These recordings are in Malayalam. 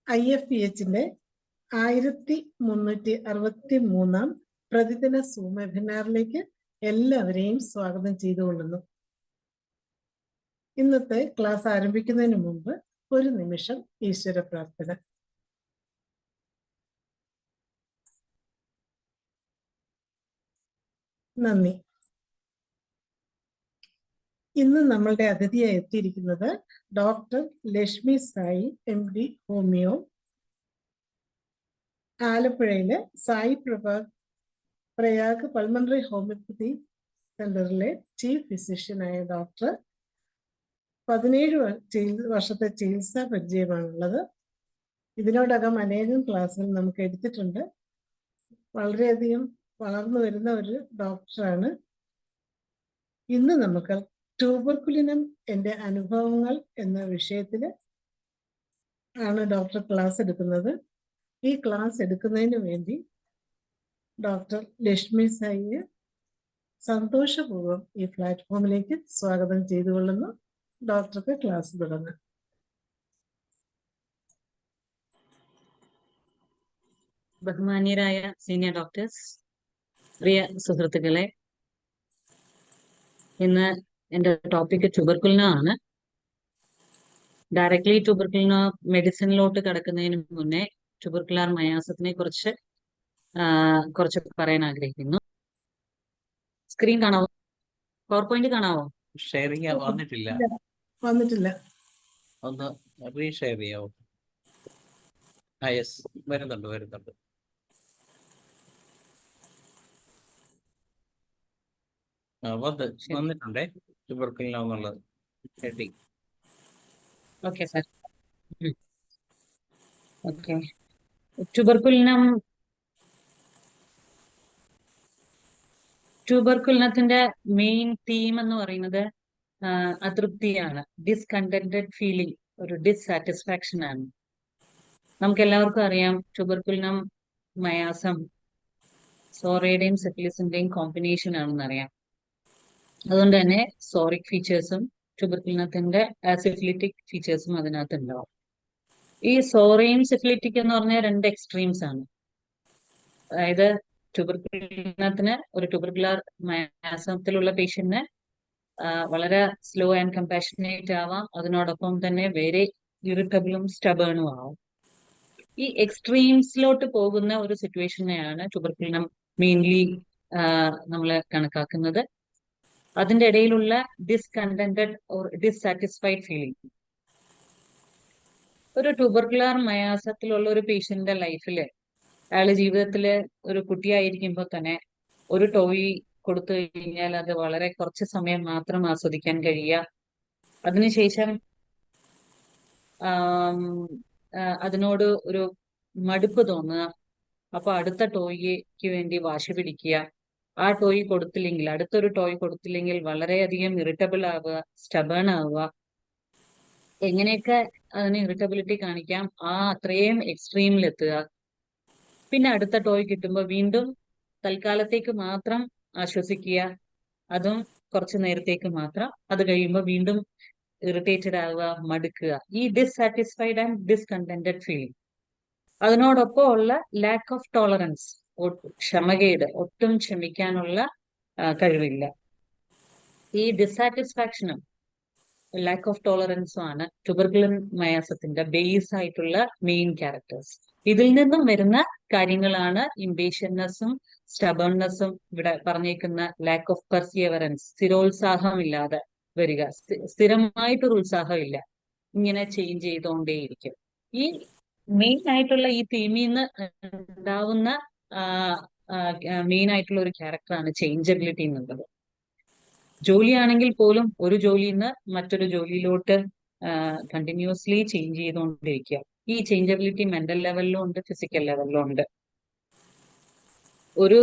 IFPHന്റെ 1363 പ്രതിദിന സൂം വെബിനാറിലേക്ക് എല്ലാവരെയും സ്വാഗതം ചെയ്തുകൊള്ളുന്നു. ഇന്നത്തെ ക്ലാസ് ആരംഭിക്കുന്നതിന് മുമ്പ് ഒരു നിമിഷം ഈശ്വര പ്രാർത്ഥന. നന്ദി. ഇന്ന് നമ്മളുടെ അതിഥിയായി എത്തിയിരിക്കുന്നത് doctor Lakshmi Sai MD homeo, ആലപ്പുഴയിലെ സായി പ്രയാഗ് പൾമണറി ഹോമിയോപ്പതി സെന്ററിലെ ചീഫ് ഫിസിഷ്യനായ ഡോക്ടർ. 17 വർഷത്തെ ചികിത്സാ പരിചയമാണുള്ളത്. ഇതിനോടകം അനേകം ക്ലാസ്സുകൾ നമുക്ക് എടുത്തിട്ടുണ്ട്. വളരെയധികം വളർന്നു വരുന്ന ഒരു ഡോക്ടറാണ്. ഇന്ന് നമുക്ക് ട്യൂബർകുലിനം എൻ്റെ അനുഭവങ്ങൾ എന്ന വിഷയത്തിൽ ആണ് ഡോക്ടർ ക്ലാസ് എടുക്കുന്നത്. ഈ ക്ലാസ് എടുക്കുന്നതിന് വേണ്ടി ഡോക്ടർ ലക്ഷ്മി സായിയെ സന്തോഷപൂർവ്വം ഈ പ്ലാറ്റ്ഫോമിലേക്ക് സ്വാഗതം ചെയ്തുകൊള്ളുന്നു. ഡോക്ടർക്ക് ക്ലാസ് തുടങ്ങാം. ബഹുമാന്യരായ സീനിയർ ഡോക്ടേഴ്സ്, പ്രിയ സുഹൃത്തുക്കളെ, ഇന്ന് എൻ്റെ ടോപ്പിക് ട്യൂബർകുലിനം ആണ്. ഡയറക്ട്ലി ട്യൂബർകുലിനോ മെഡിസിനിലോട്ട് കടക്കുന്നതിന് മുന്നേ ട്യൂബർകുലാർ മയാസത്തിനെ കുറിച്ച് പറയാൻ ആഗ്രഹിക്കുന്നു. സ്ക്രീൻ കാണാവോ? പവർ പോയിന്റ് കാണാവോ? ഷെയർ ചെയ്യാൻ വന്നിട്ടില്ല. ഒന്ന് റീഷെയർ ചെയ്യാവോ? യെസ്, വരുന്നുണ്ട്. വന്നിട്ടുണ്ടേ ട്യൂബർകുലിനം എന്നുള്ളത് ഹെഡിങ്. Okay sir. ഓക്കെ, ട്യൂബർകുലിനത്തിന്റെ മെയിൻ തീം എന്ന് പറയുന്നത് അതൃപ്തിയാണ്, ഡിസ്കണ്ടന്റഡ് ഫീലിംഗ്, ഒരു ഡിസ്സാറ്റിസ്ഫാക്ഷൻ ആണ്. നമുക്ക് എല്ലാവർക്കും അറിയാം ട്യൂബർകുലിനം മയാസം സോറയുടെയും സിഫിലിസിന്റെയും കോമ്പിനേഷൻ ആണെന്ന് അറിയാം. അതുകൊണ്ട് തന്നെ സോറിക് ഫീച്ചേഴ്സും ട്യൂബർകുലിനത്തിന്റെ സിഫിലിറ്റിക് ഫീച്ചേഴ്സും അതിനകത്ത് ഉണ്ടാവും. ഈ സോറയും സിഫിലിറ്റിക് എന്ന് പറഞ്ഞ രണ്ട് എക്സ്ട്രീംസ് ആണ്. അതായത് ട്യൂബർകുലിനത്തിന്, ഒരു ട്യൂബർകുലാർ മയാസത്തിലുള്ള പേഷ്യന്റിന് വളരെ സ്ലോ ആൻഡ് കമ്പാഷനേറ്റ് ആവാം. അതിനോടൊപ്പം തന്നെ വെരി ഇറിറ്റബിളും സ്റ്റബേണും ആവും. ഈ എക്സ്ട്രീംസിലോട്ട് പോകുന്ന ഒരു സിറ്റുവേഷനെയാണ് ട്യൂബർകുലിനം മെയിൻലി നമ്മൾ കണക്കാക്കുന്നത്. അതിന്റെ ഇടയിലുള്ള ഡിസ്കണ്ടന്റഡ് ഓർ ഡിസ്സാറ്റിസ്ഫൈഡ് ഫീലിംഗ്. ഒരു ട്യൂബർകുലാർ മയാസത്തിലുള്ള ഒരു പേഷ്യന്റിന്റെ ലൈഫില്, അയാളുടെ ജീവിതത്തില് ഒരു കുട്ടിയായിരിക്കുമ്പോൾ തന്നെ ഒരു ടോയ് കൊടുത്തു കഴിഞ്ഞാൽ അത് വളരെ കുറച്ച് സമയം മാത്രം ആസ്വദിക്കാൻ കഴിയുക. അതിനുശേഷം അതിനോട് ഒരു മടുപ്പ് തോന്നുക. അപ്പൊ അടുത്ത ടോയ്ക്ക് വേണ്ടി വാശി പിടിക്കുക. ആ ടോയ് കൊടുത്തില്ലെങ്കിൽ, അടുത്തൊരു ടോയ് കൊടുത്തില്ലെങ്കിൽ വളരെയധികം ഇറിറ്റബിൾ ആവുക, സ്റ്റബേൺ ആവുക. എങ്ങനെയൊക്കെ അതിന് ഇറിറ്റബിലിറ്റി കാണിക്കാം, അത്രയും എക്സ്ട്രീമിൽ എത്തുക. പിന്നെ അടുത്ത ടോയ് കിട്ടുമ്പോൾ വീണ്ടും തൽക്കാലത്തേക്ക് മാത്രം ആശ്വസിക്കുക, അതും കുറച്ചു നേരത്തേക്ക് മാത്രം. അത് കഴിയുമ്പോൾ വീണ്ടും ഇറിറ്റേറ്റഡ് ആവുക, മടുക്കുക. ഈ ഡിസ്സാറ്റിസ്ഫൈഡ് ആൻഡ് ഡിസ്കണ്ടന്റഡ് ഫീലിംഗ്. അതിനോടൊപ്പം ഉള്ള ലാക്ക് ഓഫ് ടോളറൻസ്, ക്ഷമകേട്, ഒട്ടും ക്ഷമിക്കാനുള്ള കഴിവില്ല. ഈ ഡിസ്സാറ്റിസ്ഫാക്ഷനും ലാക്ക് ഓഫ് ടോളറൻസും ആണ് ട്യൂബർകുലർ മയാസത്തിന്റെ ബേസ് ആയിട്ടുള്ള മെയിൻ ക്യാരക്ടേഴ്സ്. ഇതിൽ നിന്നും വരുന്ന കാര്യങ്ങളാണ് ഇംപേഷ്യൻനെസ്സും സ്റ്റബേൺനെസ്സും. ഇവിടെ പറഞ്ഞേക്കുന്ന ലാക്ക് ഓഫ് പെർസിയവറൻസ്, സ്ഥിരോത്സാഹമില്ലാതെ വരിക, സ്ഥിരമായിട്ടൊരു ഉത്സാഹമില്ല, ഇങ്ങനെ ചേഞ്ച് ചെയ്തുകൊണ്ടേയിരിക്കും. ഈ മെയിൻ ആയിട്ടുള്ള ഈ തീമിൽ നിന്ന് ഉണ്ടാവുന്ന മെയിൻ ആയിട്ടുള്ള ഒരു ക്യാരക്ടറാണ് ചേഞ്ചബിലിറ്റി എന്നുള്ളത്. ജോലിയാണെങ്കിൽ പോലും ഒരു ജോലിയിൽ നിന്ന് മറ്റൊരു ജോലിയിലോട്ട് കണ്ടിന്യൂസ്ലി ചേഞ്ച് ചെയ്തുകൊണ്ടിരിക്കുക. ഈ ചേഞ്ചബിലിറ്റി മെന്റൽ ലെവലിലും ഉണ്ട്, ഫിസിക്കൽ ലെവലിലും ഉണ്ട്. ഒരു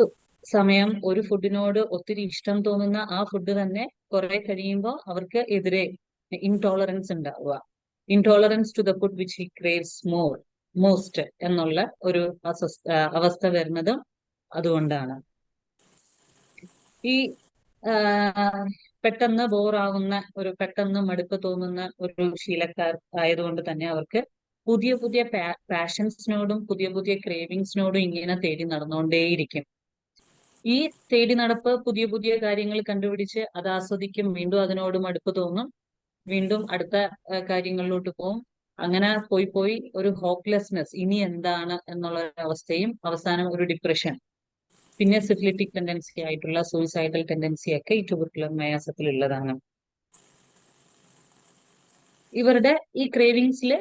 സമയം ഒരു ഫുഡിനോട് ഒത്തിരി ഇഷ്ടം തോന്നുന്ന ആ ഫുഡ് തന്നെ കുറെ കഴിയുമ്പോൾ അവർക്ക് എതിരെ ഇൻടോളറൻസ് ഉണ്ടാവുക. Intolerance to the food which he craves most എന്നുള്ള ഒരു അവസ്ഥ വരുന്നതും അതുകൊണ്ടാണ്. ഈ പെട്ടെന്ന് ബോറാവുന്ന, പെട്ടെന്ന് മടുപ്പ് തോന്നുന്ന ഒരു ശീലക്കാർ ആയതുകൊണ്ട് തന്നെ അവർക്ക് പുതിയ പുതിയ പാഷൻസിനോടും പുതിയ പുതിയ ക്രേവിങ്സിനോടും ഇങ്ങനെ തേടി നടന്നുകൊണ്ടേയിരിക്കും. ഈ തേടി നടപ്പ് പുതിയ പുതിയ കാര്യങ്ങൾ കണ്ടുപിടിച്ച് അത് ആസ്വദിക്കും, വീണ്ടും അതിനോട് മടുപ്പ് തോന്നും, വീണ്ടും അടുത്ത കാര്യങ്ങളിലോട്ട് പോകും. അങ്ങനെ പോയി പോയി ഒരു ഹോപ്പ്ലെസ്നെസ്, ഇനി എന്താണ് എന്നുള്ള ഒരു അവസ്ഥയും അവസാനം ഒരു ഡിപ്രഷൻ, പിന്നെ സിഫിലിറ്റിക് ടെൻഡൻസി ആയിട്ടുള്ള സൂയിസൈഡൽ ടെൻഡൻസി ഒക്കെ ഈ ട്യൂബർക്കുലർ മയാസത്തിൽ ഉള്ളതാണ്. ഇവരുടെ ഈ ക്രേവിങ്സിൽ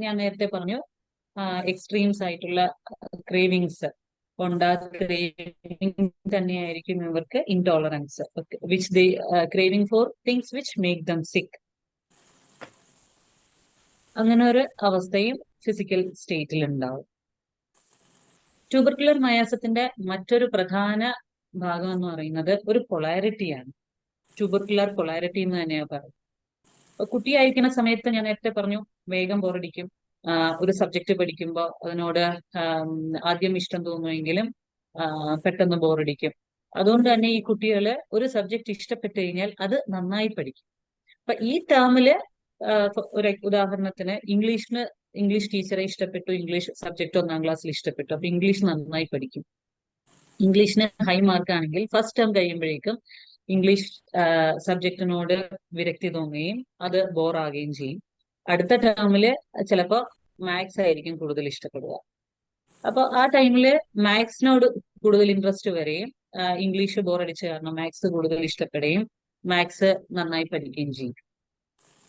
ഞാൻ നേരത്തെ പറഞ്ഞു എക്സ്ട്രീംസ് ആയിട്ടുള്ള ക്രേവിങ്സ് ക്രേവിംഗ് തന്നെയായിരിക്കും ഇവർക്ക് intolerance, which they craving four things which make them സിക്ക്. അങ്ങനെ ഒരു അവസ്ഥയും ഫിസിക്കൽ സ്റ്റേറ്റിൽ ഉണ്ടാവും. ട്യൂബർക്കുലർ മയാസത്തിന്റെ മറ്റൊരു പ്രധാന ഭാഗം എന്ന് പറയുന്നത് ഒരു പൊളാരിറ്റിയാണ്. ട്യൂബർക്കുലർ പൊളാരിറ്റി എന്ന് തന്നെയാണ് പറയുന്നത്. കുട്ടിയായിരിക്കുന്ന സമയത്ത് ഞാൻ നേരത്തെ പറഞ്ഞു വേഗം ബോറടിക്കും. ഒരു സബ്ജക്റ്റ് പഠിക്കുമ്പോൾ അതിനോട് ആദ്യം ഇഷ്ടം തോന്നുമെങ്കിലും പെട്ടെന്ന് ബോറടിക്കും. അതുകൊണ്ട് തന്നെ ഈ കുട്ടികള് ഒരു സബ്ജക്റ്റ് ഇഷ്ടപ്പെട്ടു കഴിഞ്ഞാൽ അത് നന്നായി പഠിക്കും. അപ്പൊ ഈ ടേമില് ഒരു ഉദാഹരണത്തിന് ഇംഗ്ലീഷ് ടീച്ചറെ ഇഷ്ടപ്പെട്ടു, ഇംഗ്ലീഷ് സബ്ജക്ട് 1ാം ക്ലാസ്സിൽ ഇഷ്ടപ്പെട്ടു, അപ്പൊ ഇംഗ്ലീഷ് നന്നായി പഠിക്കും. ഇംഗ്ലീഷിന് ഹൈ മാർക്ക് ആണെങ്കിൽ ഫസ്റ്റ് ടേം കഴിയുമ്പോഴേക്കും ഇംഗ്ലീഷ് സബ്ജക്റ്റിനോട് വിരക്തി തോന്നുകയും അത് ബോറാകുകയും ചെയ്യും. അടുത്ത ടേമില് ചിലപ്പോ മാത്സ് ആയിരിക്കും കൂടുതൽ ഇഷ്ടപ്പെടുക. അപ്പൊ ആ ടൈമില് മാത്സിനോട് കൂടുതൽ ഇൻട്രസ്റ്റ് വരികയും ഇംഗ്ലീഷ് ബോറടിച്ച കാരണം മാത്സ് കൂടുതൽ ഇഷ്ടപ്പെടുകയും മാത്സ് നന്നായി പഠിക്കുകയും ചെയ്യും.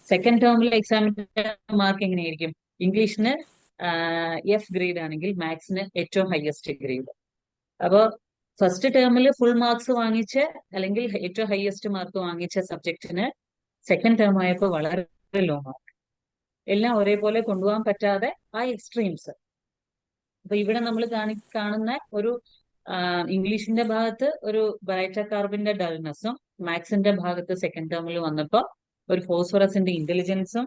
സെക്കൻഡ് ടേമിൽ എക്സാമിന്റെ മാർക്ക് എങ്ങനെയായിരിക്കും? ഇംഗ്ലീഷിന് എഫ് ഗ്രേഡ് ആണെങ്കിൽ മാത്സിന് ഏറ്റവും ഹയസ്റ്റ് ഗ്രേഡ്. അപ്പൊ ഫസ്റ്റ് ടേമിൽ ഫുൾ മാർക്സ് വാങ്ങിച്ച് അല്ലെങ്കിൽ ഏറ്റവും ഹയസ്റ്റ് മാർക്ക് വാങ്ങിച്ച സബ്ജക്റ്റിന് സെക്കൻഡ് ടേം ആയപ്പോൾ വളരെ ലോ മാർക്ക്. എല്ലാം ഒരേപോലെ കൊണ്ടുപോകാൻ പറ്റാതെ ആ എക്സ്ട്രീംസ്. അപ്പൊ ഇവിടെ നമ്മൾ കാണുന്ന ഒരു ഇംഗ്ലീഷിന്റെ ഭാഗത്ത് ഒരു ബ്രൈറ്റ കാർബിന്റെ ഡൾനെസ്സും മാത്സിന്റെ ഭാഗത്ത് സെക്കൻഡ് ടേമിൽ വന്നപ്പോ ഒരു ഫോസ്ഫറസിന്റെ ഇന്റലിജൻസും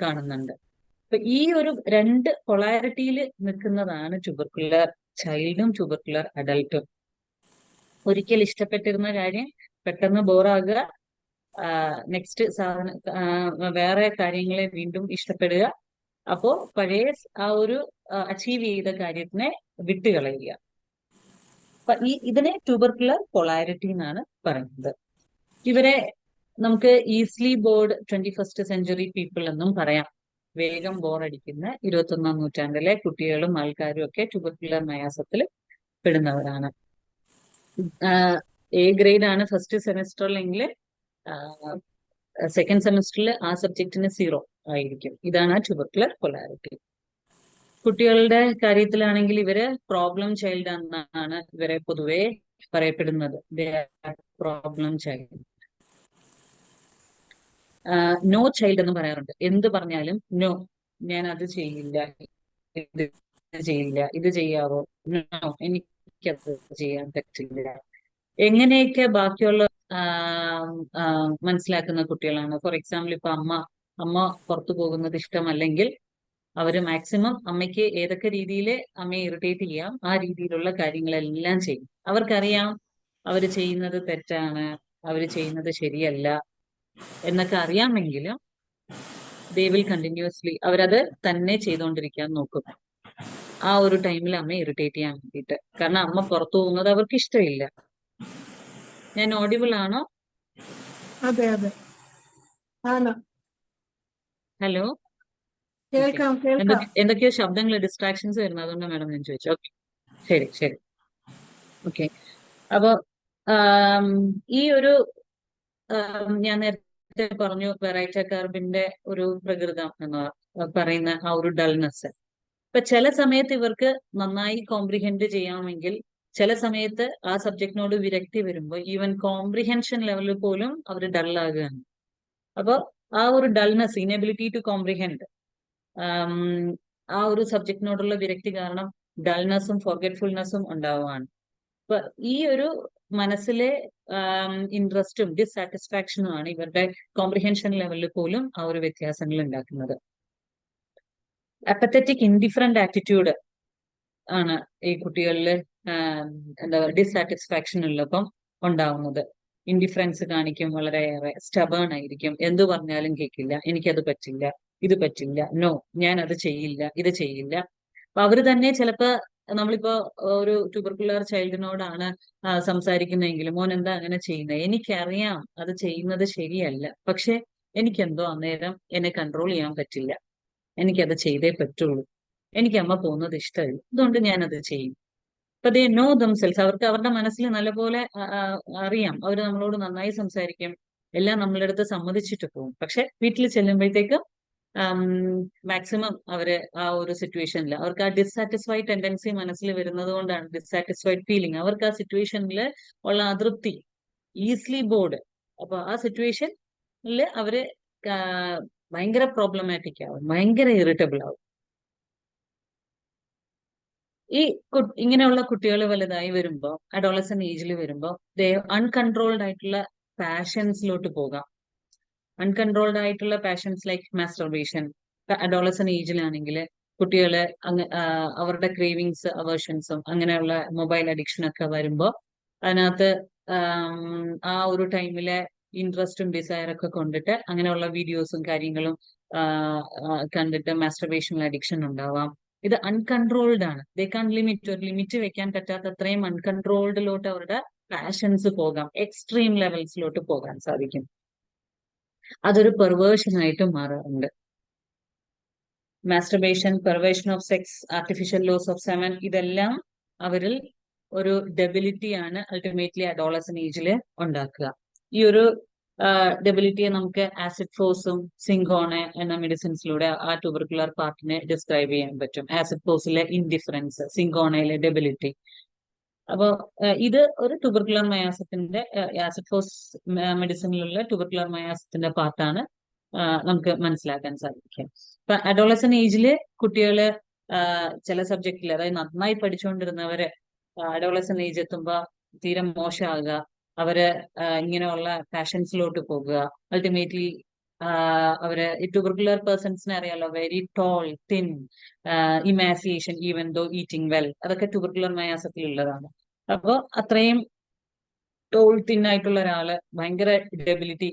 കാണുന്നുണ്ട്. അപ്പൊ ഈ ഒരു രണ്ട് പൊളാരിറ്റിയിൽ നിൽക്കുന്നതാണ് ട്യൂബർക്കുലർ ചൈൽഡും ട്യൂബർക്കുലർ അഡൽട്ടും. ഒരിക്കൽ ഇഷ്ടപ്പെട്ടിരുന്ന കാര്യം പെട്ടെന്ന് ബോറാകുക, നെക്സ്റ്റ് വേറെ കാര്യങ്ങളെ വീണ്ടും ഇഷ്ടപ്പെടുക, അപ്പോ പഴയ ആ ഒരു അച്ചീവ് ചെയ്ത കാര്യത്തിനെ വിട്ടുകളയുക. അപ്പൊ ഇതിനെ ട്യൂബർക്കുലർ പൊളാരിറ്റി എന്നാണ് പറയുന്നത്. ഇവരെ നമുക്ക് easily board 21st century people എന്നും പറയാം. വേഗം ബോറടിക്കുന്ന 21ാം നൂറ്റാണ്ടിലെ കുട്ടികളും ആൾക്കാരും ഒക്കെ ട്യൂബർക്കുലർ മയാസത്തിൽ പെടുന്നവരാണ്. എ ഗ്രേഡ് ആണ് ഫസ്റ്റ് സെമിസ്റ്ററിലെങ്കിൽ സെക്കൻഡ് സെമിസ്റ്ററിൽ ആ സബ്ജക്റ്റിന് 0 ആയിരിക്കും. ഇതാണ് ട്യൂബർക്കുലർ പൊളാരിറ്റി. കുട്ടികളുടെ കാര്യത്തിലാണെങ്കിൽ ഇവര് പ്രോബ്ലം ചൈൽഡ് എന്നാണ് ഇവരെ പൊതുവെ പറയപ്പെടുന്നത്. Problem child. നോ ചൈൽഡ് എന്ന് പറയാറുണ്ട്. എന്ത് പറഞ്ഞാലും നോ, ഞാൻ അത് ചെയ്യില്ല, ഇത് ചെയ്യില്ല, ഇത് ചെയ്യാവോ, നോ, എനിക്കത് ചെയ്യാൻ പറ്റില്ല, എങ്ങനെയൊക്കെ ബാക്കിയുള്ള മനസ്സിലാക്കുന്ന കുട്ടികളാണ്. ഫോർ എക്സാമ്പിൾ ഇപ്പൊ അമ്മ പുറത്തു പോകുന്നത് ഇഷ്ടമല്ലെങ്കിൽ അവര് മാക്സിമം അമ്മയ്ക്ക് ഏതൊക്കെ രീതിയിൽ അമ്മയെ ഇറിറ്റേറ്റ് ചെയ്യാം ആ രീതിയിലുള്ള കാര്യങ്ങളെല്ലാം ചെയ്യും. അവർക്കറിയാം അവര് ചെയ്യുന്നത് തെറ്റാണ്, അവര് ചെയ്യുന്നത് ശരിയല്ല എന്നൊക്കെ അറിയാമെങ്കിലും ദേ വിൽ കണ്ടിന്യൂസ്ലി അവരത് തന്നെ ചെയ്തുകൊണ്ടിരിക്കാൻ നോക്കും ആ ഒരു ടൈമിൽ അമ്മയെ ഇറിറ്റേറ്റ് ചെയ്യാൻ വേണ്ടിയിട്ട്. കാരണം അമ്മ പുറത്തു പോകുന്നത് അവർക്ക് ഇഷ്ടമില്ല. ഞാൻ ഓഡിബിൾ ആണോ? അതെ അതെ ആണ്. ഹലോ, കേൾക്കാം കേൾക്കാം. എന്തൊക്കെയോ ശബ്ദങ്ങൾ ഡിസ്ട്രാക്ഷൻസ് വരുന്നത്, അതുകൊണ്ട് മാഡം ഞാൻ ചോദിച്ചു. ഓക്കെ, ശരി ശരി, ഓക്കെ. അപ്പൊ ഈ ഒരു ഞാൻ നേരത്തെ പറഞ്ഞു വെറൈറ്റ കാർബിന്റെ ഒരു പ്രകൃതം എന്ന് പറയുന്ന ആ ഒരു ഡൾനെസ്. ഇപ്പൊ ചില സമയത്ത് ഇവർക്ക് നന്നായി കോംപ്രിഹെൻഡ് ചെയ്യാമെങ്കിൽ ചില സമയത്ത് ആ സബ്ജക്റ്റിനോട് വിരക്തി വരുമ്പോൾ ഈവൻ കോംപ്രിഹെൻഷൻ ലെവലിൽ പോലും അവർ ഡള്ളാകുകയാണ്. അപ്പൊ ആ ഒരു ഡൾനെസ്, ഇനബിലിറ്റി ടു കോംപ്രിഹെൻഡ്, ആ ഒരു സബ്ജക്റ്റിനോടുള്ള വിരക്തി കാരണം ഡൾനെസ്സും ഫോർഗെറ്റ്ഫുൾനെസ്സും ഉണ്ടാവുകയാണ്. അപ്പൊ ഈ ഒരു മനസ്സിലെ ഇൻട്രസ്റ്റും ഡിസാറ്റിസ്ഫാക്ഷനുമാണ് ഇവരുടെ കോംപ്രിഹെൻഷൻ ലെവലിൽ പോലും ആ ഒരു വ്യത്യാസങ്ങൾ ഉണ്ടാക്കുന്നത്. അപ്പത്തറ്റിക് ഇൻഡിഫറന്റ് ആറ്റിറ്റ്യൂഡ് ആണ് ഈ കുട്ടികളിൽ എന്താ പറയുക ഡിസാറ്റിസ്ഫാക്ഷൻ ഉള്ളപ്പം ഉണ്ടാവുന്നത്. ഇൻഡിഫറൻസ് കാണിക്കും, വളരെയേറെ സ്റ്റബേൺ ആയിരിക്കും, എന്തു പറഞ്ഞാലും കേൾക്കില്ല, എനിക്കത് പറ്റില്ല, ഇത് പറ്റില്ല, നോ, ഞാൻ അത് ചെയ്യില്ല, ഇത് ചെയ്യില്ല. അപ്പൊ അവര് തന്നെ ചിലപ്പോ നമ്മളിപ്പോ ഒരു ട്യൂബർക്കുലർ ചൈൽഡിനോടാണ് സംസാരിക്കുന്നതെങ്കിൽ മോൻ എന്താ അങ്ങനെ ചെയ്യുന്നത്, എനിക്കറിയാം അത് ചെയ്യുന്നത് ശരിയല്ല, പക്ഷെ എനിക്കെന്തോ അന്നേരം എന്നെ കൺട്രോൾ ചെയ്യാൻ പറ്റില്ല, എനിക്കത് ചെയ്തേ പറ്റുള്ളൂ, എനിക്ക് അമ്മ പോകുന്നത് ഇഷ്ടമല്ല, അതുകൊണ്ട് ഞാനത് ചെയ്യും. അപ്പൊ ദേ നോ ദംസെൽസ്, അവർക്ക് അവരുടെ മനസ്സിൽ നല്ലപോലെ അറിയാം, അവർ നമ്മളോട് നന്നായി സംസാരിക്കും, എല്ലാം നമ്മളുടെ അടുത്ത് സമ്മതിച്ചിട്ട് പോകും. പക്ഷെ വീട്ടിൽ ചെല്ലുമ്പോഴത്തേക്ക് മാക്സിമം അവര് ആ ഒരു സിറ്റുവേഷനിൽ അവർക്ക് ആ ഡിസാറ്റിസ്ഫൈഡ് ടെൻഡൻസി മനസ്സിൽ വരുന്നത് കൊണ്ടാണ്, ഡിസാറ്റിസ്ഫൈഡ് ഫീലിംഗ്, അവർക്ക് ആ സിറ്റുവേഷനിൽ ഉള്ള അതൃപ്തി, ഈസിലി ബോർഡ്. അപ്പൊ ആ സിറ്റുവേഷനിൽ അവര് ഭയങ്കര പ്രോബ്ലമാറ്റിക് ആവും, ഭയങ്കര ഇറിറ്റബിൾ ആവും. ഈ ഇങ്ങനെയുള്ള കുട്ടികൾ വലുതായി വരുമ്പോ, അഡോളസന്റ് ഏജിൽ വരുമ്പോ അൺകൺട്രോൾഡ് ആയിട്ടുള്ള പാഷൻസിലോട്ട് പോകാം. അൺകൺട്രോൾഡ് ആയിട്ടുള്ള പാഷൻസ് ലൈക്ക് മാസ്റ്റർബേഷൻ. അഡോളസന്റ് ഏജിലാണെങ്കിൽ കുട്ടികള് അവരുടെ ക്രേവിങ്സ്, അവേർഷൻസും അങ്ങനെയുള്ള മൊബൈൽ അഡിക്ഷൻ ഒക്കെ വരുമ്പോ അതിനകത്ത് ആ ഒരു ടൈമിലെ ഇൻട്രസ്റ്റും ഡിസയറൊക്കെ കൊണ്ടിട്ട് അങ്ങനെയുള്ള വീഡിയോസും കാര്യങ്ങളും കണ്ടിട്ട് മാസ്റ്റർബേഷനിൽ അഡിക്ഷൻ ഉണ്ടാവാം. ഇത് അൺകൺട്രോൾഡ് ആണ്. ദേ കാൻ ലിമിറ്റ്, ഒരു ലിമിറ്റ് വെക്കാൻ പറ്റാത്ത അത്രയും അൺകൺട്രോൾഡിലോട്ട് അവരുടെ പാഷൻസ് പോകാം, എക്സ്ട്രീം ലെവൽസിലോട്ട് പോകാൻ സാധിക്കും. അതൊരു പെർവേർഷൻ ആയിട്ട് മാറാറുണ്ട്. Masturbation, perversion of sex, artificial loss of semen, ഇതെല്ലാം അവരിൽ ഒരു ഡെബിലിറ്റിയാണ് അൾട്ടിമേറ്റ്ലി അഡോളസന്റ് ഏജിൽ ഉണ്ടാക്കുക. ഈ ഒരു ഡെബിലിറ്റിയെ നമുക്ക് ആസിഡ് ഫോഴ്സും സിങ്കോണെ എന്ന മെഡിസിൻസിലൂടെ ആ ട്യൂബർക്കുലർ പാർട്ടിനെ ഡിസ്ക്രൈബ് ചെയ്യാൻ പറ്റും. ആസിഡ് ഫോഴ്സിലെ ഇൻഡിഫറൻസ്, സിങ്കോണയിലെ ഡെബിലിറ്റി. അപ്പോ ഇത് ഒരു ട്യൂബർക്കുലർ മയാസത്തിന്റെ ആസിഡ് ഫോഴ്സ് മെഡിസിനിലുള്ള ട്യൂബർക്കുലർ മയാസത്തിന്റെ പാർട്ടാണ് നമുക്ക് മനസ്സിലാക്കാൻ സാധിക്കും. ഇപ്പൊ അഡോളസന്റ് ഏജില് കുട്ടികള് ചില സബ്ജക്റ്റിൽ, അതായത് നന്നായി പഠിച്ചുകൊണ്ടിരുന്നവര് അഡോളസന്റ് ഏജ് എത്തുമ്പോ തീരെ മോശമാകുക, അവര് ഇങ്ങനെയുള്ള പാഷൻസിലോട്ട് പോകുക. അൾട്ടിമേറ്റ്ലി അവര് ഈ ട്യൂബർക്കുലർ പേഴ്സൺസിനെ അറിയാലോ, very tall, thin, emaciation even though eating well, അതൊക്കെ ട്യൂബർക്കുലർ മയാസത്തിലുള്ളതാണ്. അപ്പൊ അത്രയും ടോൾ, തിൻ ആയിട്ടുള്ള ഒരാള് ഭയങ്കര ഡെബിലിറ്റി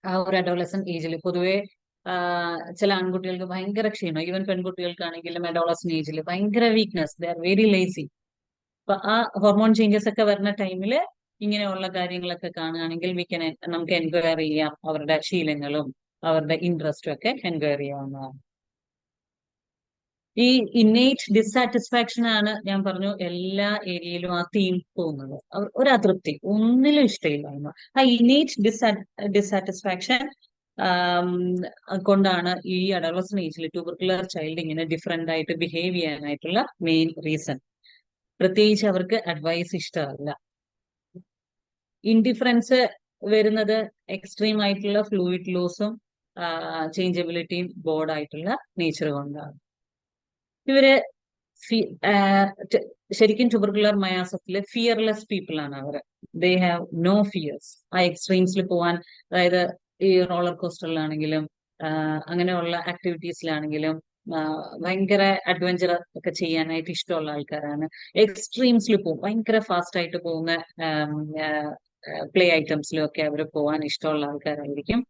ആ ഒരു അഡോളസന്റ് ഏജിൽ പൊതുവെ ചില ആൺകുട്ടികൾക്ക് ഭയങ്കര ക്ഷീണം, ഈവൻ പെൺകുട്ടികൾക്കാണെങ്കിലും അഡോളസന്റ് ഏജിൽ ഭയങ്കര weakness, they are very lazy. അപ്പൊ ആ ഹോർമോൺ ചേഞ്ചസ് ഒക്കെ വരുന്ന ടൈമില് ഇങ്ങനെയുള്ള കാര്യങ്ങളൊക്കെ കാണുകയാണെങ്കിൽ നമുക്ക് എൻക്വയറി ചെയ്യാം, അവരുടെ ശീലങ്ങളും അവരുടെ ഇൻട്രസ്റ്റും ഒക്കെ എൻക്വയറി ചെയ്യാവുന്നതാണ്. ഈ ഇന്നേറ്റ് ഡിസാറ്റിസ്ഫാക്ഷൻ ആണ് ഞാൻ പറഞ്ഞു എല്ലാ ഏരിയയിലും ആ തീം പോകുന്നത്. ഒരു അതൃപ്തി, ഒന്നിലും ഇഷ്ടമില്ലായ്മ. ആ ഇന്നേറ്റ് ഡിസാറ്റിസ്ഫാക്ഷൻ കൊണ്ടാണ് ഈ അഡോളസന്റ് ഏജിൽ ട്യൂബർക്കുലർ ചൈൽഡ് ഇങ്ങനെ ഡിഫറെന്റ് ആയിട്ട് ബിഹേവ് ചെയ്യാനായിട്ടുള്ള മെയിൻ റീസൺ. പ്രത്യേകിച്ച് അവർക്ക് അഡ്വൈസ് ഇഷ്ടമല്ല. ഇൻഡിഫറൻസ് വരുന്നത് എക്സ്ട്രീം ആയിട്ടുള്ള ഫ്ലൂയിഡ് ലോസും ചേഞ്ചബിലിറ്റിയും ബോർഡായിട്ടുള്ള നേച്ചർ കൊണ്ടാണ്. ഇവര് ശരിക്കും ട്യൂബർക്കുലർ മയാസത്തില് ഫിയർലെസ് പീപ്പിൾ ആണ് അവര്. They have no fears. ആ എക്സ്ട്രീംസിൽ പോവാൻ, അതായത് ഈ റോളർ കോസ്റ്ററിലാണെങ്കിലും അങ്ങനെയുള്ള ആക്ടിവിറ്റീസിലാണെങ്കിലും ഭയങ്കര അഡ്വഞ്ചർ ഒക്കെ ചെയ്യാനായിട്ട് ഇഷ്ടമുള്ള ആൾക്കാരാണ്. എക്സ്ട്രീംസിൽ പോകും, ഭയങ്കര ഫാസ്റ്റ് ആയിട്ട് പോകുന്ന പ്ലേ ഐറ്റംസിലും ഒക്കെ അവർ പോകാൻ ഇഷ്ടമുള്ള ആൾക്കാരായിരിക്കും.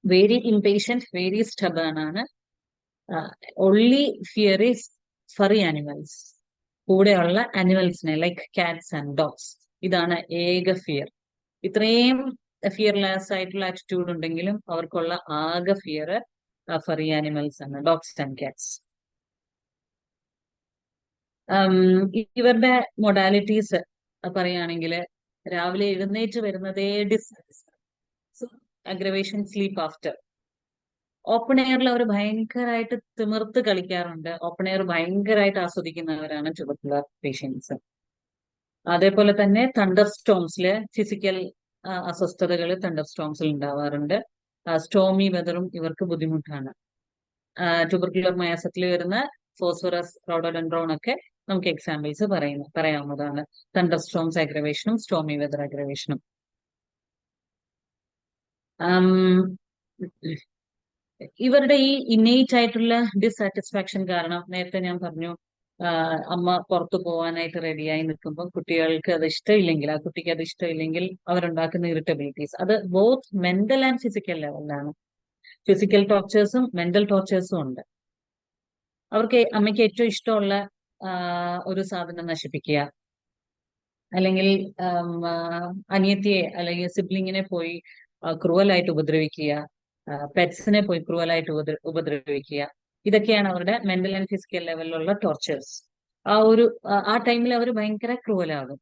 വെരി ഇംപേഷ്യന്റ്, വെരി സ്റ്റബേൺ ആണ്. only fear is furry animals. കൂടെയുള്ള അനിമൽസിനെ ലൈക്ക് കാറ്റ്സ് ആൻഡ് ഡോഗ്സ്, ഇതാണ് ഏക ഫിയർ. ഇത്രയും ഫിയർലെസ് ആയിട്ടുള്ള ആറ്റിറ്റ്യൂഡ് ഉണ്ടെങ്കിലും അവർക്കുള്ള ആകെ ഫിയർ ഫറി ആനിമൽസ് ആണ്, ഡോഗ്സ് ആൻഡ് കാറ്റ്സ്. ഇവരുടെ മൊഡാലിറ്റീസ് പറയുകയാണെങ്കിൽ രാവിലെ എഴുന്നേറ്റ് വരുന്നതേ അഗ്രവേഷൻ, സ്ലീപ്പ് ആഫ്റ്റർ. ഓപ്പൺ എയറിൽ അവർ ഭയങ്കരമായിട്ട് തിമിർത്ത് കളിക്കാറുണ്ട്. ഓപ്പൺ എയർ ഭയങ്കരമായിട്ട് ആസ്വദിക്കുന്നവരാണ് ട്യൂബർക്കുലർ പേഷ്യൻസ്. അതേപോലെ തന്നെ തണ്ടർ സ്റ്റോംസില് ഫിസിക്കൽ അസ്വസ്ഥതകൾ തണ്ടർ സ്റ്റോംസിൽ ഉണ്ടാവാറുണ്ട്. സ്റ്റോമി വെതറും ഇവർക്ക് ബുദ്ധിമുട്ടാണ്. ട്യൂബർക്കുലർ മയാസത്തിൽ വരുന്ന ഫോസ്ഫറസ്, റോഡോഡെൻഡ്രോൺ ഒക്കെ നമുക്ക് എക്സാമ്പിൾസ് പറയാവുന്നതാണ്. തണ്ടർ സ്റ്റോംസ് അഗ്രവേഷനും സ്റ്റോമി വെതർ അഗ്രവേഷനും. ഇവരുടെ ഈ ഇന്നേറ്റ് ആയിട്ടുള്ള ഡിസാറ്റിസ്ഫാക്ഷൻ കാരണം നേരത്തെ ഞാൻ പറഞ്ഞു, അമ്മ പുറത്തു പോകാനായിട്ട് റെഡിയായി നിൽക്കുമ്പോൾ കുട്ടികൾക്ക് അത് ഇഷ്ടമില്ലെങ്കിൽ, ആ കുട്ടിക്ക് അത് ഇഷ്ടമില്ലെങ്കിൽ അവരുണ്ടാക്കുന്ന ഇറിറ്റബിലിറ്റീസ്, അത് ബോത്ത് മെന്റൽ ആൻഡ് ഫിസിക്കൽ ലെവലിലാണ്. ഫിസിക്കൽ ടോർച്ചേഴ്സും മെന്റൽ ടോർച്ചേഴ്സും ഉണ്ട്. അവർക്ക് അമ്മയ്ക്ക് ഏറ്റവും ഇഷ്ടമുള്ള ഒരു സാധനം നശിപ്പിക്കുക, അല്ലെങ്കിൽ അനിയത്തിയെ അല്ലെങ്കിൽ സിബ്ലിങ്ങിനെ പോയി ക്രൂവലായിട്ട് ഉപദ്രവിക്കുക, പെറ്റ്സിനെ പോയി ക്രൂവലായിട്ട് ഉപദ്രവിക്കുക. ഇതൊക്കെയാണ് അവരുടെ മെന്റൽ ആൻഡ് ഫിസിക്കൽ ലെവലിലുള്ള ടോർച്ചേഴ്സ്. ആ ടൈമിൽ അവർ ഭയങ്കര ക്രൂവലാകും.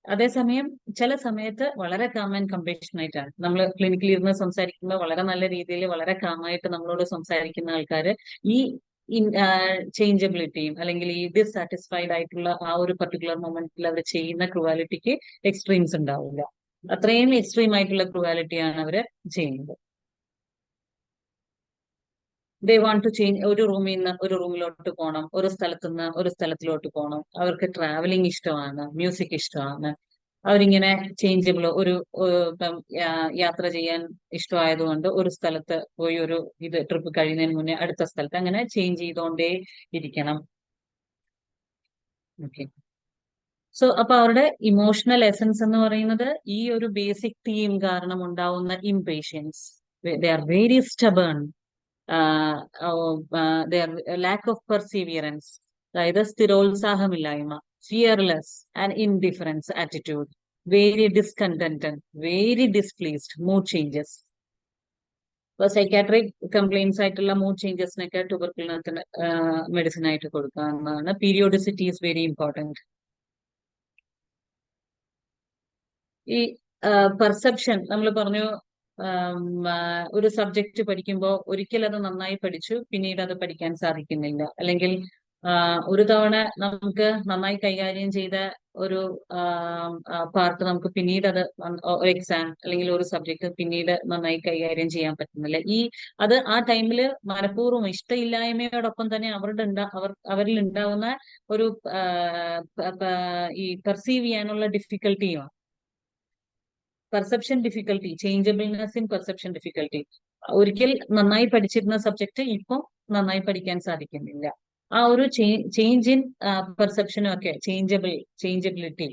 അതേസമയം ചില സമയത്ത് വളരെ കാം ആൻഡ് കമ്പേഷൻ ആയിട്ടാണ് നമ്മൾ ക്ലിനിക്കിൽ ഇരുന്ന് സംസാരിക്കുമ്പോൾ വളരെ നല്ല രീതിയിൽ വളരെ കാമായിട്ട് നമ്മളോട് സംസാരിക്കുന്ന ആൾക്കാർ ഈ ചേഞ്ചബിലിറ്റിയും അല്ലെങ്കിൽ ഈ ഡിസ്സാറ്റിസ്ഫൈഡ് ആയിട്ടുള്ള ആ ഒരു പർട്ടിക്കുലർ മൊമെന്റിൽ അവർ ചെയ്യുന്ന ക്രൂവാലിറ്റിക്ക് എക്സ്ട്രീംസ് ഉണ്ടാവില്ല. അത്രയും എക്സ്ട്രീം ആയിട്ടുള്ള ക്രൂവാലിറ്റിയാണ് അവർ ചെയ്യുന്നത്. ദേ വാണ്ട് ടു ചേഞ്ച്, ഒരു റൂമിൽ നിന്ന് ഒരു റൂമിലോട്ട് പോകണം, ഒരു സ്ഥലത്തു നിന്ന് ഒരു സ്ഥലത്തിലോട്ട് പോകണം. അവർക്ക് ട്രാവലിംഗ് ഇഷ്ടമാണ്, മ്യൂസിക് ഇഷ്ടമാണ്. അവരിങ്ങനെ ചേഞ്ചബിൾ ഇപ്പം യാത്ര ചെയ്യാൻ ഇഷ്ടമായതുകൊണ്ട് ഒരു സ്ഥലത്ത് പോയി ഒരു ട്രിപ്പ് കഴിയുന്നതിന് മുന്നേ അടുത്ത സ്ഥലത്ത് അങ്ങനെ ചേഞ്ച് ചെയ്തുകൊണ്ടേ ഇരിക്കണം. ഓക്കെ. സോ അപ്പൊ അവരുടെ ഇമോഷണൽ എസൻസ് എന്ന് പറയുന്നത് ഈ ഒരു ബേസിക് തീം കാരണം ഉണ്ടാവുന്ന impatience, they are very stubborn, lack of perseverance, അതായത് സ്ഥിരോത്സാഹമില്ലായ്മ, fearless and indifference attitude, very discontented, very displeased, mood changes. ഇപ്പൊ സൈക്കാട്രിക് കംപ്ലൈൻസ് ആയിട്ടുള്ള മൂഡ് ചേഞ്ചസിനൊക്കെ ട്യൂബർക്കുലിനത്തിന് മെഡിസിൻ ആയിട്ട് കൊടുക്കാവുന്നതാണ്. Periodicity is very important. ഈ പെർസെപ്ഷൻ നമ്മൾ പറഞ്ഞു, ഒരു സബ്ജക്റ്റ് പഠിക്കുമ്പോൾ ഒരിക്കൽ അത് നന്നായി പഠിച്ചു, പിന്നീട് അത് പഠിക്കാൻ സാധിക്കുന്നില്ല. അല്ലെങ്കിൽ ഒരു തവണ നമുക്ക് നന്നായി കൈകാര്യം ചെയ്ത ഒരു പാർട്ട് നമുക്ക് പിന്നീട് അത് എക്സാം അല്ലെങ്കിൽ ഒരു സബ്ജക്ട് പിന്നീട് നന്നായി കൈകാര്യം ചെയ്യാൻ പറ്റുന്നില്ല. അത് ആ ടൈമില് മനഃപൂർവ്വം ഇഷ്ടമില്ലായ്മയോടൊപ്പം തന്നെ അവരിൽ ഉണ്ടാവുന്ന ഒരു ഈ പെർസീവ് ചെയ്യാനുള്ള ഡിഫിക്കൽട്ടിയുമാണ്. Perception difficulty, changeableness in perception difficulty. ഒരിക്കൽ നന്നായി പഠിച്ചിരുന്ന സബ്ജക്ട് ഇപ്പം നന്നായി പഠിക്കാൻ സാധിക്കുന്നില്ല. ആ ഒരു ചേഞ്ച് ഇൻ പെർസെപ്ഷനും ഒക്കെ, ചേഞ്ചബിലിറ്റി,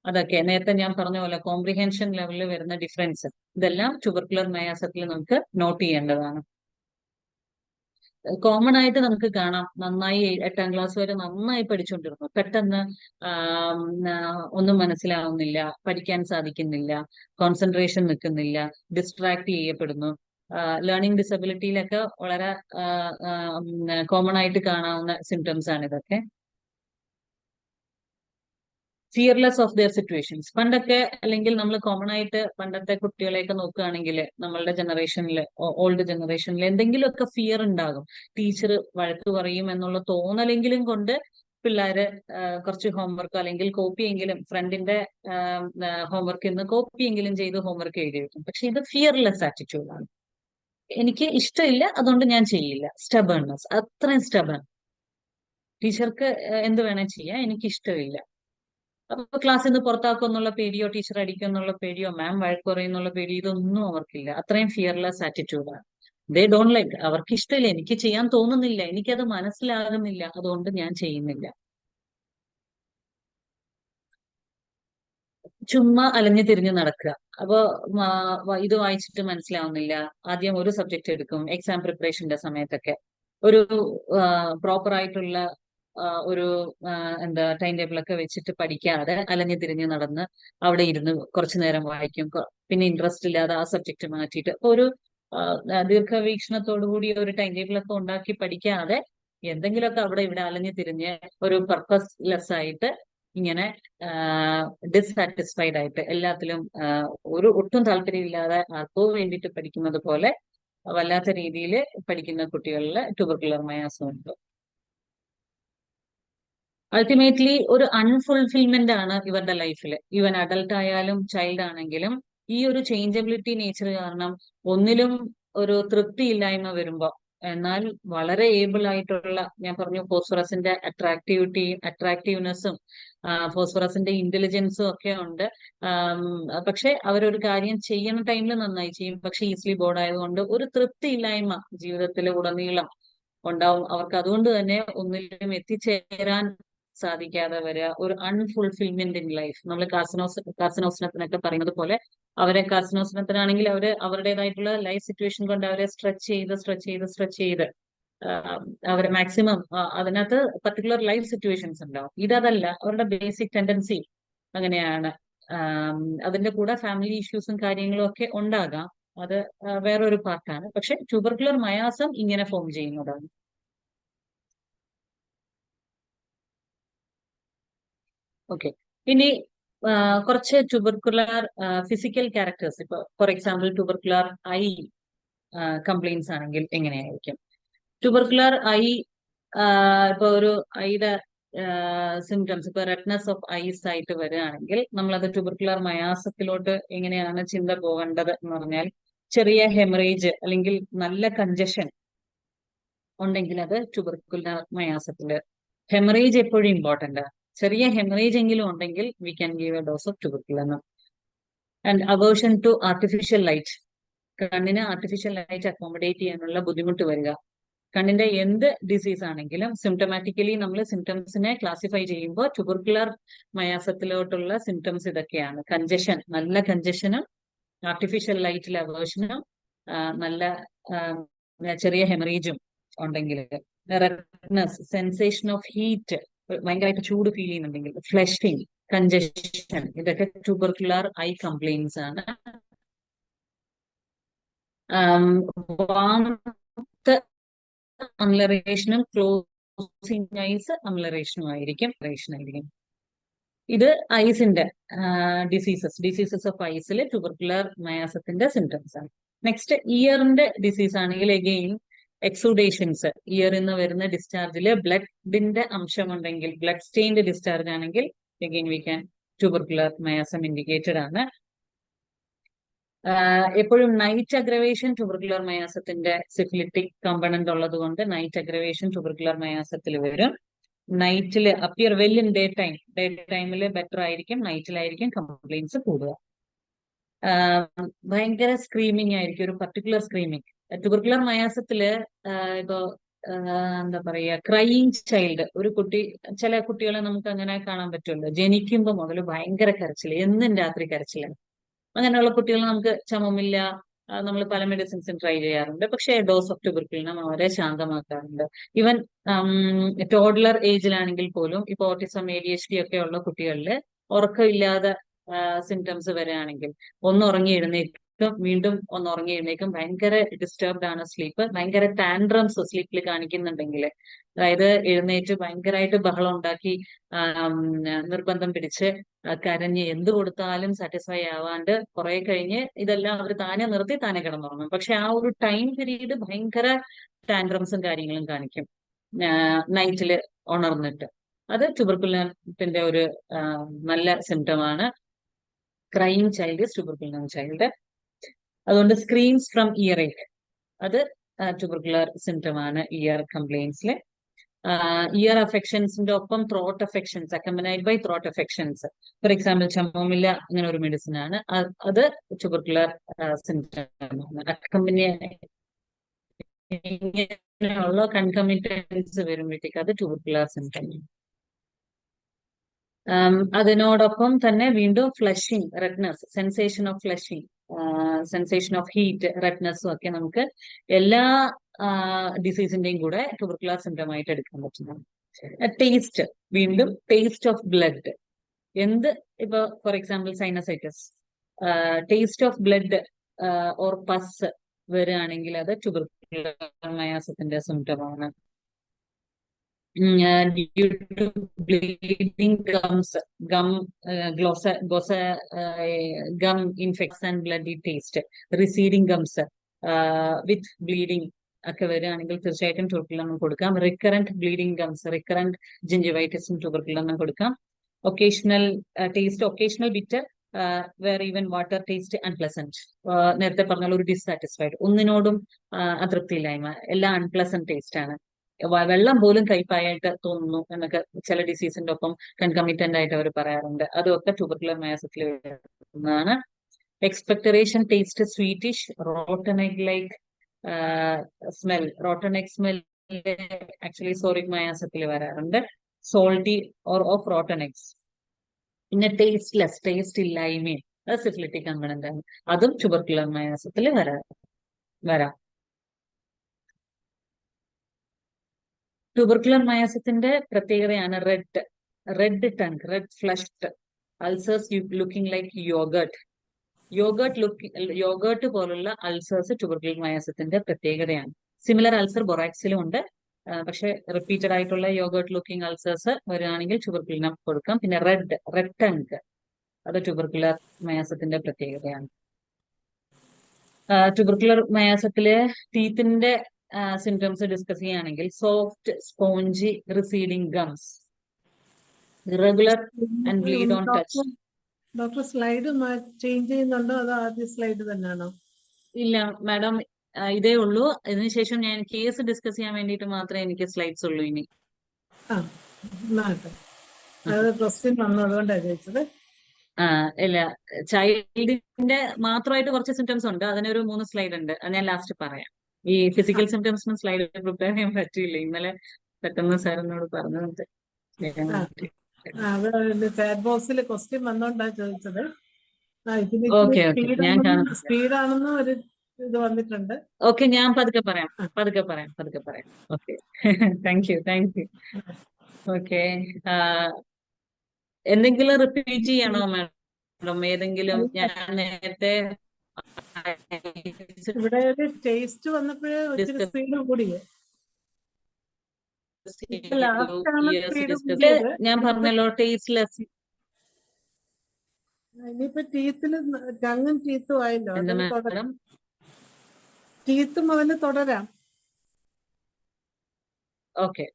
അതൊക്കെ നേരത്തെ ഞാൻ പറഞ്ഞ പോലെ കോംപ്രിഹെൻഷൻ ലെവലിൽ വരുന്ന ഡിഫറൻസ്, ഇതെല്ലാം ട്യൂബർക്കുലർ മയാസത്തിൽ നമുക്ക് നോട്ട് ചെയ്യേണ്ടതാണ്. കോമൺ ആയിട്ട് നമുക്ക് കാണാം, നന്നായി 8ാം ക്ലാസ് വരെ നന്നായി പഠിച്ചുകൊണ്ടിരുന്നു, പെട്ടെന്ന് ഒന്നും മനസ്സിലാവുന്നില്ല, പഠിക്കാൻ സാധിക്കുന്നില്ല, കോൺസെൻട്രേഷൻ നിൽക്കുന്നില്ല, ഡിസ്ട്രാക്ട് ചെയ്യപ്പെടുന്നു. ലേണിംഗ് ഡിസബിലിറ്റിയിലൊക്കെ വളരെ കോമൺ ആയിട്ട് കാണാവുന്ന സിംറ്റംസ് ആണ് ഇതൊക്കെ. Fearless of their situations. പണ്ടൊക്കെ, അല്ലെങ്കിൽ നമ്മൾ കോമൺ ആയിട്ട് പണ്ടത്തെ കുട്ടികളെയൊക്കെ നോക്കുകയാണെങ്കിൽ നമ്മളുടെ ജനറേഷനിൽ, ഓൾഡ് ജനറേഷനിൽ എന്തെങ്കിലുമൊക്കെ ഫിയർ ഉണ്ടാകും. ടീച്ചർ വഴക്ക് പറയും എന്നുള്ള തോന്നലെങ്കിലും കൊണ്ട് പിള്ളേര് കുറച്ച് ഹോംവർക്ക് അല്ലെങ്കിൽ കോപ്പിയെങ്കിലും, ഫ്രണ്ടിന്റെ ഹോംവർക്ക് ഇന്ന് കോപ്പിയെങ്കിലും ചെയ്ത് ഹോംവർക്ക് എഴുതി വെക്കും. പക്ഷെ ഇത് ഫിയർലെസ് ആറ്റിറ്റ്യൂഡാണ്. എനിക്ക് ഇഷ്ടമില്ല, അതുകൊണ്ട് ഞാൻ ചെയ്യില്ല. സ്റ്റബേൺനെസ്, അത്രയും സ്റ്റബേൺ. ടീച്ചർക്ക് എന്ത് വേണേ ചെയ്യാം, എനിക്ക് ഇഷ്ടമില്ല. അപ്പൊ ക്ലാസ്സിൽ നിന്ന് പുറത്താക്കും എന്നുള്ള പേടിയോ, ടീച്ചർ അടിക്കും എന്നുള്ള പേടിയോ, മാം വഴക്ക് പറയും എന്നുള്ള പേടി, ഇതൊന്നും അവർക്കില്ല. അത്രയും ഫിയർലെസ് ആറ്റിറ്റ്യൂഡാണ്. ദേ ഡോണ്ട് ലൈക്ക്, അവർക്ക് ഇഷ്ടമില്ല, എനിക്ക് ചെയ്യാൻ തോന്നുന്നില്ല, എനിക്കത് മനസ്സിലാകുന്നില്ല, അതുകൊണ്ട് ഞാൻ ചെയ്യുന്നില്ല. ചുമ്മാ അലഞ്ഞു തിരിഞ്ഞു നടക്കുക. അപ്പൊ ഇത് വായിച്ചിട്ട് മനസ്സിലാവുന്നില്ല, ആദ്യം ഒരു സബ്ജക്ട് എടുക്കും. എക്സാം പ്രിപ്പറേഷന്റെ സമയത്തൊക്കെ ഒരു പ്രോപ്പർ ആയിട്ടുള്ള ഒരു ടൈം ടേബിൾ ഒക്കെ വെച്ചിട്ട് പഠിക്കാതെ അലഞ്ഞു തിരിഞ്ഞ് നടന്ന് അവിടെ ഇരുന്ന് കുറച്ചു നേരം വായിക്കും, പിന്നെ ഇൻട്രസ്റ്റ് ഇല്ലാതെ ആ സബ്ജക്ട് മാറ്റിയിട്ട്, അപ്പൊ ഒരു ദീർഘവീക്ഷണത്തോടു കൂടി ഒരു ടൈം ടേബിൾ ഒക്കെ ഉണ്ടാക്കി പഠിക്കാതെ എന്തെങ്കിലുമൊക്കെ അവിടെ ഇവിടെ അലഞ്ഞു തിരിഞ്ഞ് ഒരു പർപ്പസ് ലെസ് ആയിട്ട് ഇങ്ങനെ ഡിസ്സാറ്റിസ്ഫൈഡ് ആയിട്ട് എല്ലാത്തിലും ഒട്ടും താല്പര്യമില്ലാതെ ആർക്കോ വേണ്ടിയിട്ട് പഠിക്കുന്നത് പോലെ വല്ലാത്ത രീതിയിൽ പഠിക്കുന്ന കുട്ടികളിൽ ട്യൂബർക്കുലർ മയാസം ഉണ്ട്. അൾട്ടിമേറ്റ്ലി ഒരു അൺഫുൾഫിൽമെന്റ് ആണ് ഇവരുടെ ലൈഫിൽ. ഈവൻ അഡൽട്ട് ആയാലും ചൈൽഡ് ആണെങ്കിലും ഈ ഒരു ചേഞ്ചബിലിറ്റി നേച്ചർ കാരണം ഒന്നിലും ഒരു തൃപ്തി ഇല്ലായ്മ വരുമ്പോ, എന്നാൽ വളരെ ഏബിൾ ആയിട്ടുള്ള, ഞാൻ പറഞ്ഞു ഫോസ്ഫറസിന്റെ അട്രാക്റ്റീവ്നെസ്സും ഫോസ്ഫറസിന്റെ ഇന്റലിജൻസും ഒക്കെ ഉണ്ട്. പക്ഷെ അവരൊരു കാര്യം ചെയ്യുന്ന ടൈമിൽ നന്നായി ചെയ്യും, പക്ഷെ ഈസിലി ബോർഡ് ആയതുകൊണ്ട് ഒരു തൃപ്തി ഇല്ലായ്മ ജീവിതത്തിൽ ഉടനീളം ഉണ്ടാവും അവർക്ക്. അതുകൊണ്ട് തന്നെ ഒന്നിലും എത്തിച്ചേരാൻ സാധിക്കാതെ വരിക, ഒരു അൺഫുൾഫിൽമെന്റ് ഇൻ ലൈഫ്. നമ്മൾ കാർസിനോസിനത്തിനൊക്കെ പറയുന്നത് പോലെ അവരെ കാർസിനോസിനത്തിനാണെങ്കിൽ അവരുടേതായിട്ടുള്ള ലൈഫ് സിറ്റുവേഷൻ കൊണ്ട് അവരെ സ്ട്രെച്ച് ചെയ്ത് അവരെ മാക്സിമം അതിനകത്ത് പർട്ടിക്കുലർ ലൈഫ് സിറ്റുവേഷൻസ് ഉണ്ടാവും. ഇതല്ല, അവരുടെ ബേസിക് ടെൻഡൻസി അങ്ങനെയാണ്. അതിന്റെ കൂടെ ഫാമിലി ഇഷ്യൂസും കാര്യങ്ങളും ഒക്കെ ഉണ്ടാകാം, അത് വേറൊരു പാർട്ടാണ്. പക്ഷെ ട്യൂബർക്കുലർ മയാസം ഇങ്ങനെ ഫോം ചെയ്യുന്നതാണ്. ഓക്കെ, ഇനി കുറച്ച് ട്യൂബർക്കുലർ ഫിസിക്കൽ ക്യാരക്ടേഴ്സ്. ഇപ്പൊ for example tubercular eye complaints ആണെങ്കിൽ എങ്ങനെയായിരിക്കും? ട്യൂബർക്കുലർ ഐ ഇപ്പൊ ഒരു ഐയുടെ സിംറ്റംസ്, ഇപ്പൊ റെഡ്നെസ് ഓഫ് ഐസ് ആയിട്ട് വരികയാണെങ്കിൽ നമ്മളത് ട്യൂബർക്കുലർ മയാസത്തിലോട്ട് എങ്ങനെയാണ് ചിന്ത പോകേണ്ടത് എന്ന് പറഞ്ഞാൽ, ചെറിയ ഹെമറേജ് അല്ലെങ്കിൽ നല്ല കഞ്ചഷൻ ഉണ്ടെങ്കിൽ അത് ട്യൂബർക്കുലർ മയാസത്തില്. ഹെമറേജ് എപ്പോഴും ഇമ്പോർട്ടന്റ്. ചെറിയ ഹെമറേജ് എങ്കിലും ഉണ്ടെങ്കിൽ we can give a dose of tubercular. And aversion to artificial light, കണ്ണിന് ആർട്ടിഫിഷ്യൽ ലൈറ്റ് അക്കോമഡേറ്റ് ചെയ്യാനുള്ള ബുദ്ധിമുട്ട് വരിക. കണ്ണിന്റെ എന്ത് ഡിസീസ് ആണെങ്കിലും സിംറ്റമാറ്റിക്കലി നമ്മൾ സിംറ്റംസിനെ ക്ലാസിഫൈ ചെയ്യുമ്പോൾ ട്യൂബർക്കുലർ മയാസത്തിലോട്ടുള്ള സിംറ്റംസ് ഇതൊക്കെയാണ്. കഞ്ചഷൻ, നല്ല കഞ്ചഷനും ആർട്ടിഫിഷ്യൽ ലൈറ്റിലെ അവേർഷനും നല്ല ചെറിയ ഹെമറേജും ഉണ്ടെങ്കിൽ, റെഡ്നെസ്, സെൻസേഷൻ ഓഫ് ഹീറ്റ്, ഭയങ്കരമായിട്ട് ചൂട് ഫീൽ ചെയ്യുന്നുണ്ടെങ്കിൽ, ഫ്ലഷിങ്, കഞ്ചഷൻ, ഇതൊക്കെ ട്യൂബർക്കുലർ ഐ കംപ്ലൈൻസ് ആണ്. അംലറേഷനും ക്ലോസിംഗ് ഐസ് അംലറേഷനും ആയിരിക്കും. ഇത് ഐസിന്റെ ഡിസീസസ് ഓഫ് ഐസിൽ ട്യൂബർക്കുലർ മയാസത്തിന്റെ സിംറ്റംസ് ആണ്. നെക്സ്റ്റ് ഇയറിന്റെ ഡിസീസ് ആണെങ്കിൽ എഗെയിൻ എക്സുഡേഷൻസ്, ഇയറിൽ നിന്ന് വരുന്ന ഡിസ്ചാർജില് ബ്ലഡിന്റെ അംശമുണ്ടെങ്കിൽ, ബ്ലഡ് സ്റ്റെയിൻഡ് ഡിസ്ചാർജ് ആണെങ്കിൽ again we can tubercular miasm indicated ആണ്. എപ്പോഴും നൈറ്റ് അഗ്രവേഷൻ ട്യൂബർക്കുലർ മയാസത്തിന്റെ സിഫിലിറ്റിക് കമ്പണന്റ് ഉള്ളത് കൊണ്ട് നൈറ്റ് അഗ്രവേഷൻ ട്യൂബർക്കുലർ മയാസത്തിൽ വരും. നൈറ്റില് അപ്പിയർ വെൽ ഇൻ ഡേ ടൈമില് ബെറ്റർ ആയിരിക്കും, നൈറ്റിലായിരിക്കും കംപ്ലൈൻസ് കൂടുക. ഭയങ്കര സ്ക്രീമിങ് ആയിരിക്കും, ഒരു പർട്ടിക്കുലർ സ്ക്രീമിങ്. ട്യൂബർക്കുലർ മയാസത്തില് ഇപ്പോ എന്താ പറയാ, ക്രൈയിങ് ചൈൽഡ്, ഒരു കുട്ടി, ചില കുട്ടികളെ നമുക്ക് അങ്ങനെ കാണാൻ പറ്റുമല്ലോ, ജനിക്കുമ്പോ മുതൽ ഭയങ്കര കരച്ചില്, എന്നും രാത്രി കരച്ചിലാണ്. അങ്ങനെയുള്ള കുട്ടികൾ നമുക്ക് ചമമില്ല, നമ്മൾ പല മെഡിസിൻസും ട്രൈ ചെയ്യാറുണ്ട്. പക്ഷേ ഡോസ് ഓഫ് ട്യൂബർക്കുലിനം അവരെ ശാന്തമാക്കാറുണ്ട്. ഈവൻ ടോഡ്ലർ ഏജിലാണെങ്കിൽ പോലും, ഇപ്പൊ ഓട്ടിസം, ADHD ഒക്കെ ഉള്ള കുട്ടികളിൽ ഉറക്കമില്ലാതെ സിംറ്റംസ് വരികയാണെങ്കിൽ, ഒന്നുറങ്ങി എഴുന്നേക്കും, വീണ്ടും ഒന്നുറങ്ങി എഴുന്നേക്കും, ഭയങ്കര ഡിസ്റ്റർബ്ഡ് ആണ് സ്ലീപ്പ്, ഭയങ്കര ടാൻഡ്രംസ് സ്ലീപ്പിൽ കാണിക്കുന്നുണ്ടെങ്കിൽ, അതായത് എഴുന്നേറ്റ് ഭയങ്കരമായിട്ട് ബഹളം ഉണ്ടാക്കി നിർബന്ധം പിടിച്ച് കരഞ്ഞ് എന്ത് കൊടുത്താലും സാറ്റിസ്ഫൈ ആവാണ്ട് കുറെ കഴിഞ്ഞ് ഇതെല്ലാം അവർ താനെ നിർത്തി താനെ കിടന്നുറങ്ങും. പക്ഷെ ആ ഒരു ടൈം പീരീഡ് ഭയങ്കര ടാൻഡ്രംസും കാര്യങ്ങളും കാണിക്കും നൈറ്റില് ഉണർന്നിട്ട്. അത് ട്യൂബർക്കുലിനത്തിന്റെ ഒരു നല്ല സിംറ്റം ആണ്. Crying child is tuberculinum child. അതുകൊണ്ട് സ്ക്രീംസ് ഫ്രം ഇയർ ഏക്ക്, അത് ട്യൂബർക്കുലർ സിംറ്റം ആണ് ഇയർ കംപ്ലൈൻസിലെ. ഇയർ അഫെക്ഷൻസിന്റെ ഒപ്പം throat affections, accompanied by throat affections. For example chamomilla അങ്ങനെ ഒരു മെഡിസിൻ ആണ്, അത് ട്യൂബർക്കുലർ സിംറ്റം ആണ്. ഇങ്ങനെയുള്ള കൺകമിറ്റൻസ് വരുമ്പോഴത്തേക്ക് അത് ട്യൂബർക്കുലർ സിംറ്റം ആണ്. അതിനോടൊപ്പം തന്നെ വീണ്ടും flushing, redness, sensation of flushing, sensation of heat, റെഡ്നെസ്സും ഒക്കെ നമുക്ക് എല്ലാ ഡിസീസിന്റെയും കൂടെ ട്യൂബർക്കുലർ സിംറ്റം ആയിട്ട് എടുക്കാൻ പറ്റുന്നതാണ്. ടേസ്റ്റ്, വീണ്ടും ടേസ്റ്റ് ഓഫ് ബ്ലഡ്, ഇപ്പൊ for example sinusitis, taste of blood or pus വരികയാണെങ്കിൽ അത് ട്യൂബർക്കുലർ മയാസത്തിന്റെ സിംറ്റം ആണ്. Due to bleeding gums, gum infects and bloody taste, receding gums with bleeding ഒക്കെ വരികയാണെങ്കിൽ തീർച്ചയായിട്ടും ട്യൂബർക്കുലർ കൊടുക്കാം. റിക്കറന്റ് ബ്ലീഡിംഗ് ഗംസ്, റിക്കറന്റ് ജിഞ്ചിവൈറ്റിസും ട്യൂബർക്കുലർ കൊടുക്കാം. Occasional taste, occasional bitter, where even water taste unpleasant. നേരത്തെ പറഞ്ഞ ഒരു ഡിസാറ്റിസ്ഫൈഡ്, ഒന്നിനോടും അതൃപ്തിയില്ലായ്മ, എല്ലാം അൺപ്ലസന്റ് ടേസ്റ്റ് ആണ്. വെള്ളം പോലും കയ്പായിട്ട് തോന്നുന്നു എന്നൊക്കെ ചില ഡിസീസിന്റെ ഒപ്പം കൺകമിറ്റന്റ് ആയിട്ട് അവർ പറയാറുണ്ട്. അതൊക്കെ ട്യൂബർക്കുലർ മയാസത്തിൽ വരുന്നതാണ്. Expectoration, taste sweetish, rotten egg like smell, rotten egg smell actually psoric മയാസത്തിൽ വരാറുണ്ട്. salty or of rotten eggs. പിന്നെ ടേസ്റ്റ് ഇല്ലായ്മയും അത് സിഫിലിറ്റിക് കമ്പണന്റ് ആണ്. അതും ട്യൂബർക്കുലർ മയാസത്തിൽ വരാം. ട്യൂബർക്കുലർ മയാസത്തിന്റെ പ്രത്യേകതയാണ് red tongue, red flushed ulcers looking like yoghurt പോലുള്ള അൾസേഴ്സ് ട്യൂബർക്കുലർ മയാസത്തിന്റെ പ്രത്യേകതയാണ്. സിമിലർ അൾസർ ബൊറാക്സിലും ഉണ്ട്. പക്ഷെ റിപ്പീറ്റഡ് ആയിട്ടുള്ള യോഗേർട്ട് ലുക്കിംഗ് അൾസേഴ്സ് വരികയാണെങ്കിൽ ട്യൂബർക്കുലിനം കൊടുക്കാം. പിന്നെ റെഡ് ടങ് അത് ട്യൂബർക്കുലർ മയാസത്തിന്റെ പ്രത്യേകതയാണ്. ട്യൂബർക്കുലർ മയാസത്തിലെ ടീത്തിന്റെ സിംറ്റംസ് ഡിസ്കസ് ചെയ്യുകയാണെങ്കിൽ soft spongy receding gums, irregular and bleed on touch. Doctor slide change ചെയ്യുന്നുണ്ടോ അതോ ആദ്യ സ്ലൈഡ് തന്നെയാണോ? ഇല്ല മാഡം, ഇതേ ഉള്ളൂ. ഇതിനുശേഷം ഞാൻ കേസ് ഡിസ്കസ് ചെയ്യാൻ വേണ്ടിയിട്ട് മാത്രമേ എനിക്ക് സ്ലൈഡ്സ് ഉള്ളൂ ഇനി. അത് ക്വസ്റ്റ്യൻ വന്നതുകൊണ്ടാണ് ചോദിച്ചത്. ഇല്ല, ചൈൽഡിന്റെ മാത്രമായിട്ട് കുറച്ച് സിംറ്റംസ് ഉണ്ട്. അതിനൊരു 3 സ്ലൈഡ് ഉണ്ട്, അത് ഞാൻ ലാസ്റ്റ് പറയാം. ഈ ഫിസിക്കൽ സിംറ്റംസിന് സ്ലൈഡ് പ്രിപ്പയർ ചെയ്യാൻ പറ്റിയില്ല. ഇന്നലെ പെട്ടെന്ന് സാറിനോട് പറഞ്ഞത്. ചാറ്റ് ബോക്സിൽ ക്വസ്റ്റ്യൻ വന്നോണ്ടാണ് ചോദിച്ചത്. ഓക്കെ, സ്പീഡാണെന്നും ഒരു ഇത് വന്നിട്ടുണ്ട്. ഓക്കെ, ഞാൻ പതുക്കെ പറയാം. Okay, thank you. ഓക്കെ, എന്തെങ്കിലും റിപ്പീറ്റ് ചെയ്യണോ മാഡം? ഏതെങ്കിലും ഞാൻ നേരത്തെ ഇവിടെ ഒരു ടേസ്റ്റ് വന്നപ്പോഴേ ഒത്തിരി സ്പീഡ് കൂടിയേ. ഞാൻ പറഞ്ഞല്ലോ ടേസ്റ്റ്ലെസ്. ഇനിയിപ്പോ ടീത്തിന് ടങ്ങും ടീത്തും ആയല്ലോ, മാഡം ടീത്തും അതിന് തുടരാം. Okay.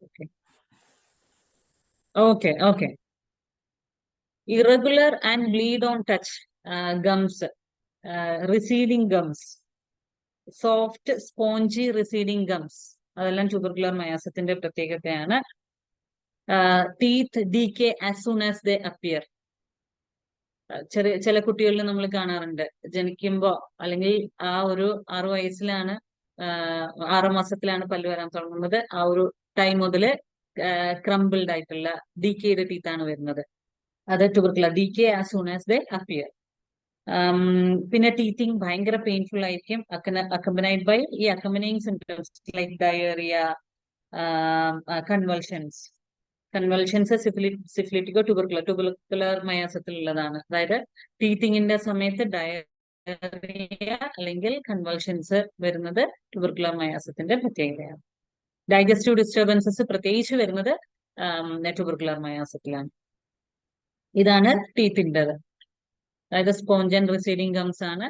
Irregular and bleed on touch gums, receding gums, soft spongy receding gums, അതെല്ലാം ട്യൂബർക്കുലർ മയാസത്തിന്റെ പ്രത്യേകതയാണ്. Teeth decay as soon as they appear. ചില കുട്ടികളിൽ നമ്മൾ കാണാറുണ്ട്, ജനിക്കുമ്പോ അല്ലെങ്കിൽ ആ ഒരു 6 വയസ്സിലാണ് 6 മാസത്തിലാണ് പല്ല് വരാൻ തുടങ്ങുന്നത്. ആ ഒരു ടൈം മുതൽ ക്രംബിൾഡ് ആയിട്ടുള്ള ഡീക്കേഡ് ടീത്ത് ആണ് വരുന്നത്. അത് tubercular decay as soon as they appear. പിന്നെ ടീത്തിങ് ഭയങ്കര പെയിൻഫുൾ ആയിരിക്കും, അക്കമ്പനൈഡ് ബൈ ഈ accompanying symptoms like diarrhoea, convulsions സിഫിലിറ്റിക്കോ ട്യൂബർക്കുലർ മയാസത്തിലുള്ളതാണ്. അതായത് ടീത്തിങ്ങിന്റെ സമയത്ത് ഡയറിയ അല്ലെങ്കിൽ കൺവൾഷൻസ് വരുന്നത് ട്യൂബർക്കുലർ മയാസത്തിന്റെ പ്രത്യേകതയാണ്. ഡൈജസ്റ്റീവ് ഡിസ്റ്റർബൻസസ് പ്രത്യേകിച്ച് വരുന്നത് ട്യൂബർക്കുലർ മയാസത്തിലാണ്. ഇതാണ് ടീത്തിൻ്റെത്. അതായത് സ്പോഞ്ച് ആൻഡ് റിസീഡിംഗ് ഗംസ് ആണ്,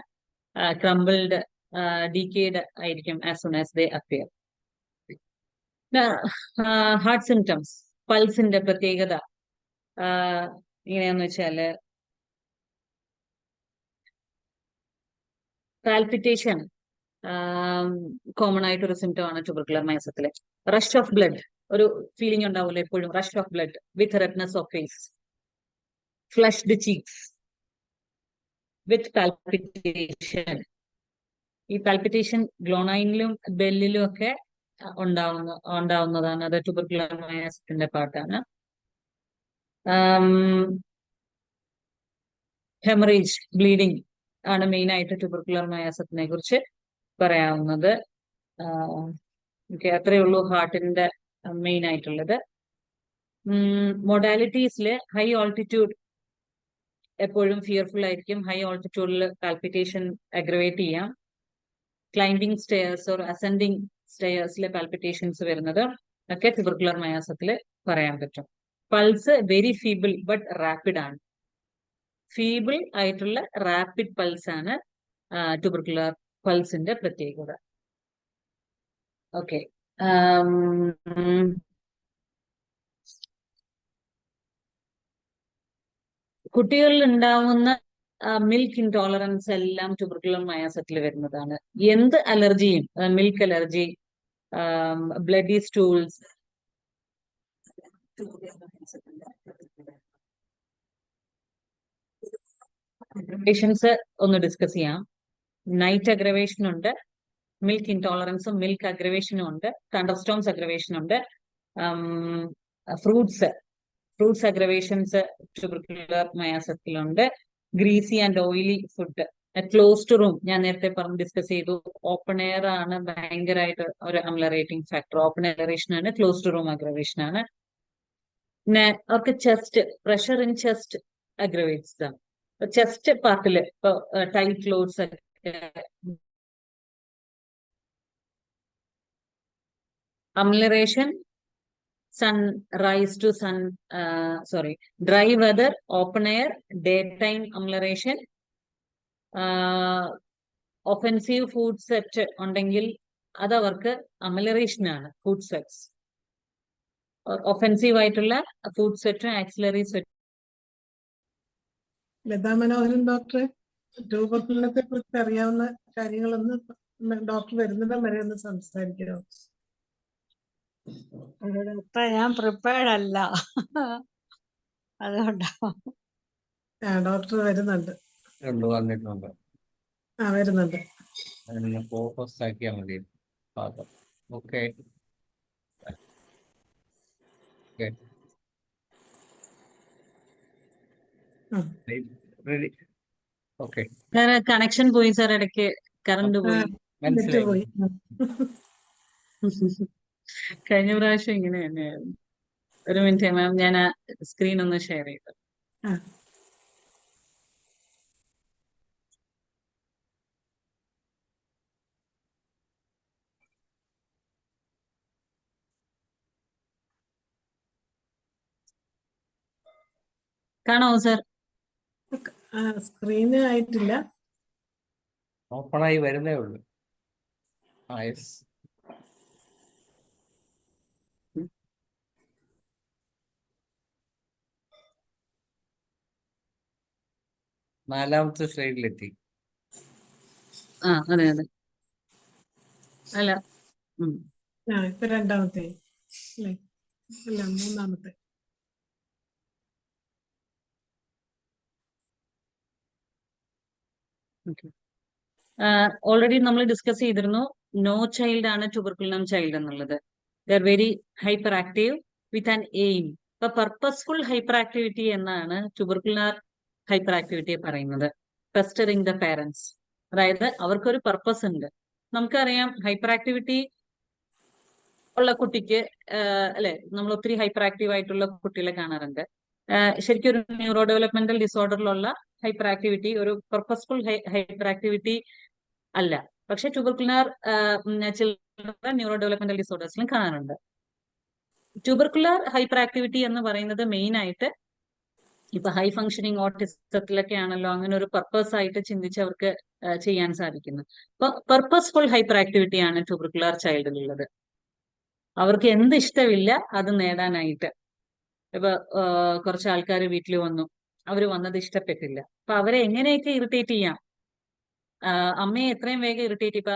ക്രംബിൾഡ് ഡീക്കേഡ് ആയിരിക്കും as soon as they appear. Heart symptoms, പൾസിന്റെ പ്രത്യേകത എങ്ങനെയാന്ന് വെച്ചാല് പാൽപിറ്റേഷൻ കോമൺ ആയിട്ടൊരു സിംറ്റം ആണ് ട്യൂബർക്കുലർ മയാസത്തില്. റഷ് ഓഫ് ബ്ലഡ്, ഒരു ഫീലിംഗ് ഉണ്ടാവുമല്ലോ എപ്പോഴും, rush of blood with redness of face, flushed cheeks with palpitation. ഈ പാൽപിറ്റേഷൻ ഗ്ലോണൈനിലും ബെല്ലിലും ഒക്കെ ഉണ്ടാവുന്നതാണ്. അത് ട്യൂബർക്കുലർ മയാസത്തിന്റെ പാർട്ടാണ്. ഹെമറേജ്, ബ്ലീഡിങ് ആണ് മെയിൻ ആയിട്ട് ട്യൂബർക്കുലർ മയാസത്തിനെ കുറിച്ച് പറയാവുന്നത്. അത്രയേ ഉള്ളൂ ഹാർട്ടിന്റെ മെയിൻ ആയിട്ടുള്ളത്. മൊഡാലിറ്റീസില് ഹൈ ഓൾട്ടിറ്റ്യൂഡ് എപ്പോഴും ഫിയർഫുൾ ആയിരിക്കും. ഹൈ ഓൾട്ടിറ്റ്യൂഡിൽ പാൽപിറ്റേഷൻ അഗ്രവേറ്റ് ചെയ്യാം. Climbing stairs or ascending സ്റ്റെയർസിലെ palpitations വരുന്നത് ഒക്കെ ട്യൂബർക്കുലർ മയാസത്തിൽ പറയാൻ പറ്റും. Pulse very feeble but rapid ആണ്. ഫീബിൾ ആയിട്ടുള്ള റാപ്പിഡ് പൾസ് ആണ് ട്യൂബർക്കുലർ പൾസിന്റെ പ്രത്യേകത. ഓക്കെ, കുട്ടികളിൽ ഉണ്ടാവുന്ന മിൽക്ക് ഇൻടോളറൻസ് എല്ലാം ട്യൂബർക്കുലർ മയാസത്തിൽ വരുന്നതാണ്. എന്ത് അലർജിയും, മിൽക്ക് അലർജി, ബ്ലഡി സ്റ്റൂൾസ്, അഗ്രവേഷൻസ് ഒന്ന് ഡിസ്കസ് ചെയ്യാം. നൈറ്റ് അഗ്രവേഷൻ ഉണ്ട്, മിൽക്ക് ഇൻടോളറൻസും മിൽക്ക് അഗ്രവേഷനും ഉണ്ട്, തണ്ടർസ്റ്റോംസ് അഗ്രവേഷൻ ഉണ്ട്. ഫ്രൂട്ട്സ് ഫ്രൂട്ട്സ് അഗ്രവേഷൻസ് ട്യൂബർക്കുലർ മയാസത്തിലുണ്ട്. Greasy and oily food, closed room ഞാൻ നേരത്തെ ഡിസ്കസ് ചെയ്തു. ഓപ്പൺ എയർ ആണ് ഭയങ്കരമായിട്ട് ഒരു അമ്ലറേറ്റിംഗ് ഫാക്ടർ. ഓപ്പൺ എയറേഷൻ ആണ്, ക്ലോസ്ഡ് റൂം അഗ്രവേഷൻ ആണ്. പിന്നെ അവർക്ക് chest pressure in chest aggravates. Chest പാർട്ടില് ഇപ്പൊ tight clothes amelioration, sunrise to dry weather, open air, daytime amelioration, offensive food set ഉണ്ടെങ്കിൽ അത് അവർക്ക് അമലറേഷൻ ആണ്. ഫുഡ് സെറ്റ്സ് ഒഫെൻസീവ് ആയിട്ടുള്ള ഫുഡ് സെറ്റും ആക്സിലറി സെറ്റും. ലതാ മനോഹരൻ ഡോക്ടറെ, ട്യൂബർക്കുലത്തെ കുറിച്ച് അറിയാവുന്ന കാര്യങ്ങളൊന്ന് ഡോക്ടർ വരുന്നിടം വരെ ഒന്ന് സംസാരിക്കണോ? ഡോക്ടറെ ഞാൻ പ്രിപ്പയർഡ് അല്ല, അതുകൊണ്ടാ. ഡോക്ടർ വരുന്നുണ്ട്. വന്നിട്ടുണ്ട്. വരുന്നുണ്ട്. അതിനെ ഫോക്കസ് ആക്കിയാൽ മതി. Okay ready. ഓക്കെ, കണക്ഷൻ പോയി സാർ, ഇടയ്ക്ക് കറണ്ട് പോയി. മനസ്സിലായി. പോയി. കഴിഞ്ഞ പ്രാവശ്യം ഇങ്ങനെ തന്നെയായിരുന്നു. ഒരു മിനിറ്റ് മാം, ഞാൻ ആ സ്ക്രീൻ ഒന്ന് ഷെയർ ചെയ്തു. കാണാമോ സാർ? സ്ക്രീന് ആയിട്ടില്ല, ഓപ്പണായി വരുന്നേ ഉള്ളൂ. യെസ്. നാലാമത്തെ സ്ലൈഡിലെത്തി. അതെ അതെ, അല്ല ഇപ്പൊ രണ്ടാമത്തെ അല്ല മൂന്നാമത്തെ. ഓൾറെഡി നമ്മൾ ഡിസ്കസ് ചെയ്തിരുന്നു, നോ ചൈൽഡ് ആണ് ട്യൂബർക്കുലം ചൈൽഡ് എന്നുള്ളത്. There very hyper active with an aim. ഇപ്പൊ പർപ്പസ്ഫുൾ ഹൈപ്പർ ആക്ടിവിറ്റി എന്നാണ് ട്യൂബർക്കുലർ ഹൈപ്പർ ആക്ടിവിറ്റിയെ പറയുന്നത്. പെസ്റ്ററിങ് ദ പാരന്റ്സ്, അതായത് അവർക്കൊരു പർപ്പസ് ഉണ്ട്. നമുക്കറിയാം ഹൈപ്പർ ആക്ടിവിറ്റി ഉള്ള കുട്ടിക്ക് അല്ലെ, നമ്മൾ ഒത്തിരി ഹൈപ്പർ ആക്റ്റീവ് ആയിട്ടുള്ള കുട്ടികളെ കാണാറുണ്ട്. ശരിക്കും ഒരു ന്യൂറോ ഡെവലപ്മെന്റൽ ഡിസോർഡറിലുള്ള ഹൈപ്പർ ആക്ടിവിറ്റി ഒരു പർപ്പസ്ഫുൾ ഹൈപ്പർ ആക്ടിവിറ്റി അല്ല. പക്ഷെ ട്യൂബർക്കുലർ ചിൽഡ്രൻ ന്യൂറോ ഡെവലപ്മെന്റൽ ഡിസോർഡേഴ്സിലും കാണാറുണ്ട്. ട്യൂബർക്കുലർ ഹൈപ്പർ ആക്ടിവിറ്റി എന്ന് പറയുന്നത് മെയിൻ ആയിട്ട് ഇപ്പൊ ഹൈ ഫങ്ഷനിങ് ഓട്ടിസത്തിലൊക്കെ ആണല്ലോ അങ്ങനെ ഒരു പർപ്പസ് ആയിട്ട് ചിന്തിച്ച് അവർക്ക് ചെയ്യാൻ സാധിക്കുന്നത്. അപ്പൊ പർപ്പസ്ഫുൾ ഹൈപ്പർ ആക്ടിവിറ്റി ആണ് ട്യൂബർക്കുലർ ചൈൽഡിലുള്ളത്. അവർക്ക് എന്ത് ഇഷ്ടമില്ല അത് നേടാനായിട്ട്. ഇപ്പൊ കുറച്ച് ആൾക്കാർ വീട്ടിൽ വന്നു, അവര് വന്നത് ഇഷ്ടപ്പെട്ടില്ല, അപ്പൊ അവരെ എങ്ങനെയൊക്കെ ഇറിറ്റേറ്റ് ചെയ്യാം, അമ്മയെ എത്രയും വേഗം ഇറിറ്റേറ്റ്. ഇപ്പൊ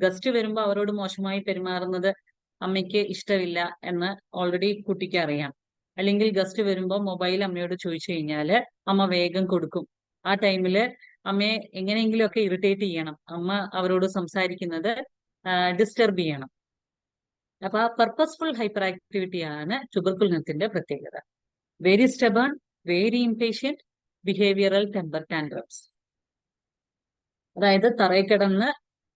ഗസ്റ്റ് വരുമ്പോ അവരോട് മോശമായി പെരുമാറുന്നത് അമ്മയ്ക്ക് ഇഷ്ടമില്ല എന്ന് ഓൾറെഡി കുട്ടിക്ക് അറിയാം. അല്ലെങ്കിൽ ഗസ്റ്റ് വരുമ്പോ മൊബൈൽ അമ്മയോട് ചോദിച്ചു കഴിഞ്ഞാല് അമ്മ വേഗം കൊടുക്കും. ആ ടൈമില് അമ്മയെ എങ്ങനെയെങ്കിലും ഒക്കെ ഇറിറ്റേറ്റ് ചെയ്യണം, അമ്മ അവരോട് സംസാരിക്കുന്നത് ഡിസ്റ്റർബ് ചെയ്യണം. അപ്പൊ ആ പർപ്പസ്ഫുൾ ഹൈപ്പർ ആക്ടിവിറ്റി ആണ് ട്യൂബർക്കുലത്തിന്റെ പ്രത്യേകത. Very stubborn, very impatient, behavioural temper tantrums. അതായത് തറയിൽ കിടന്ന്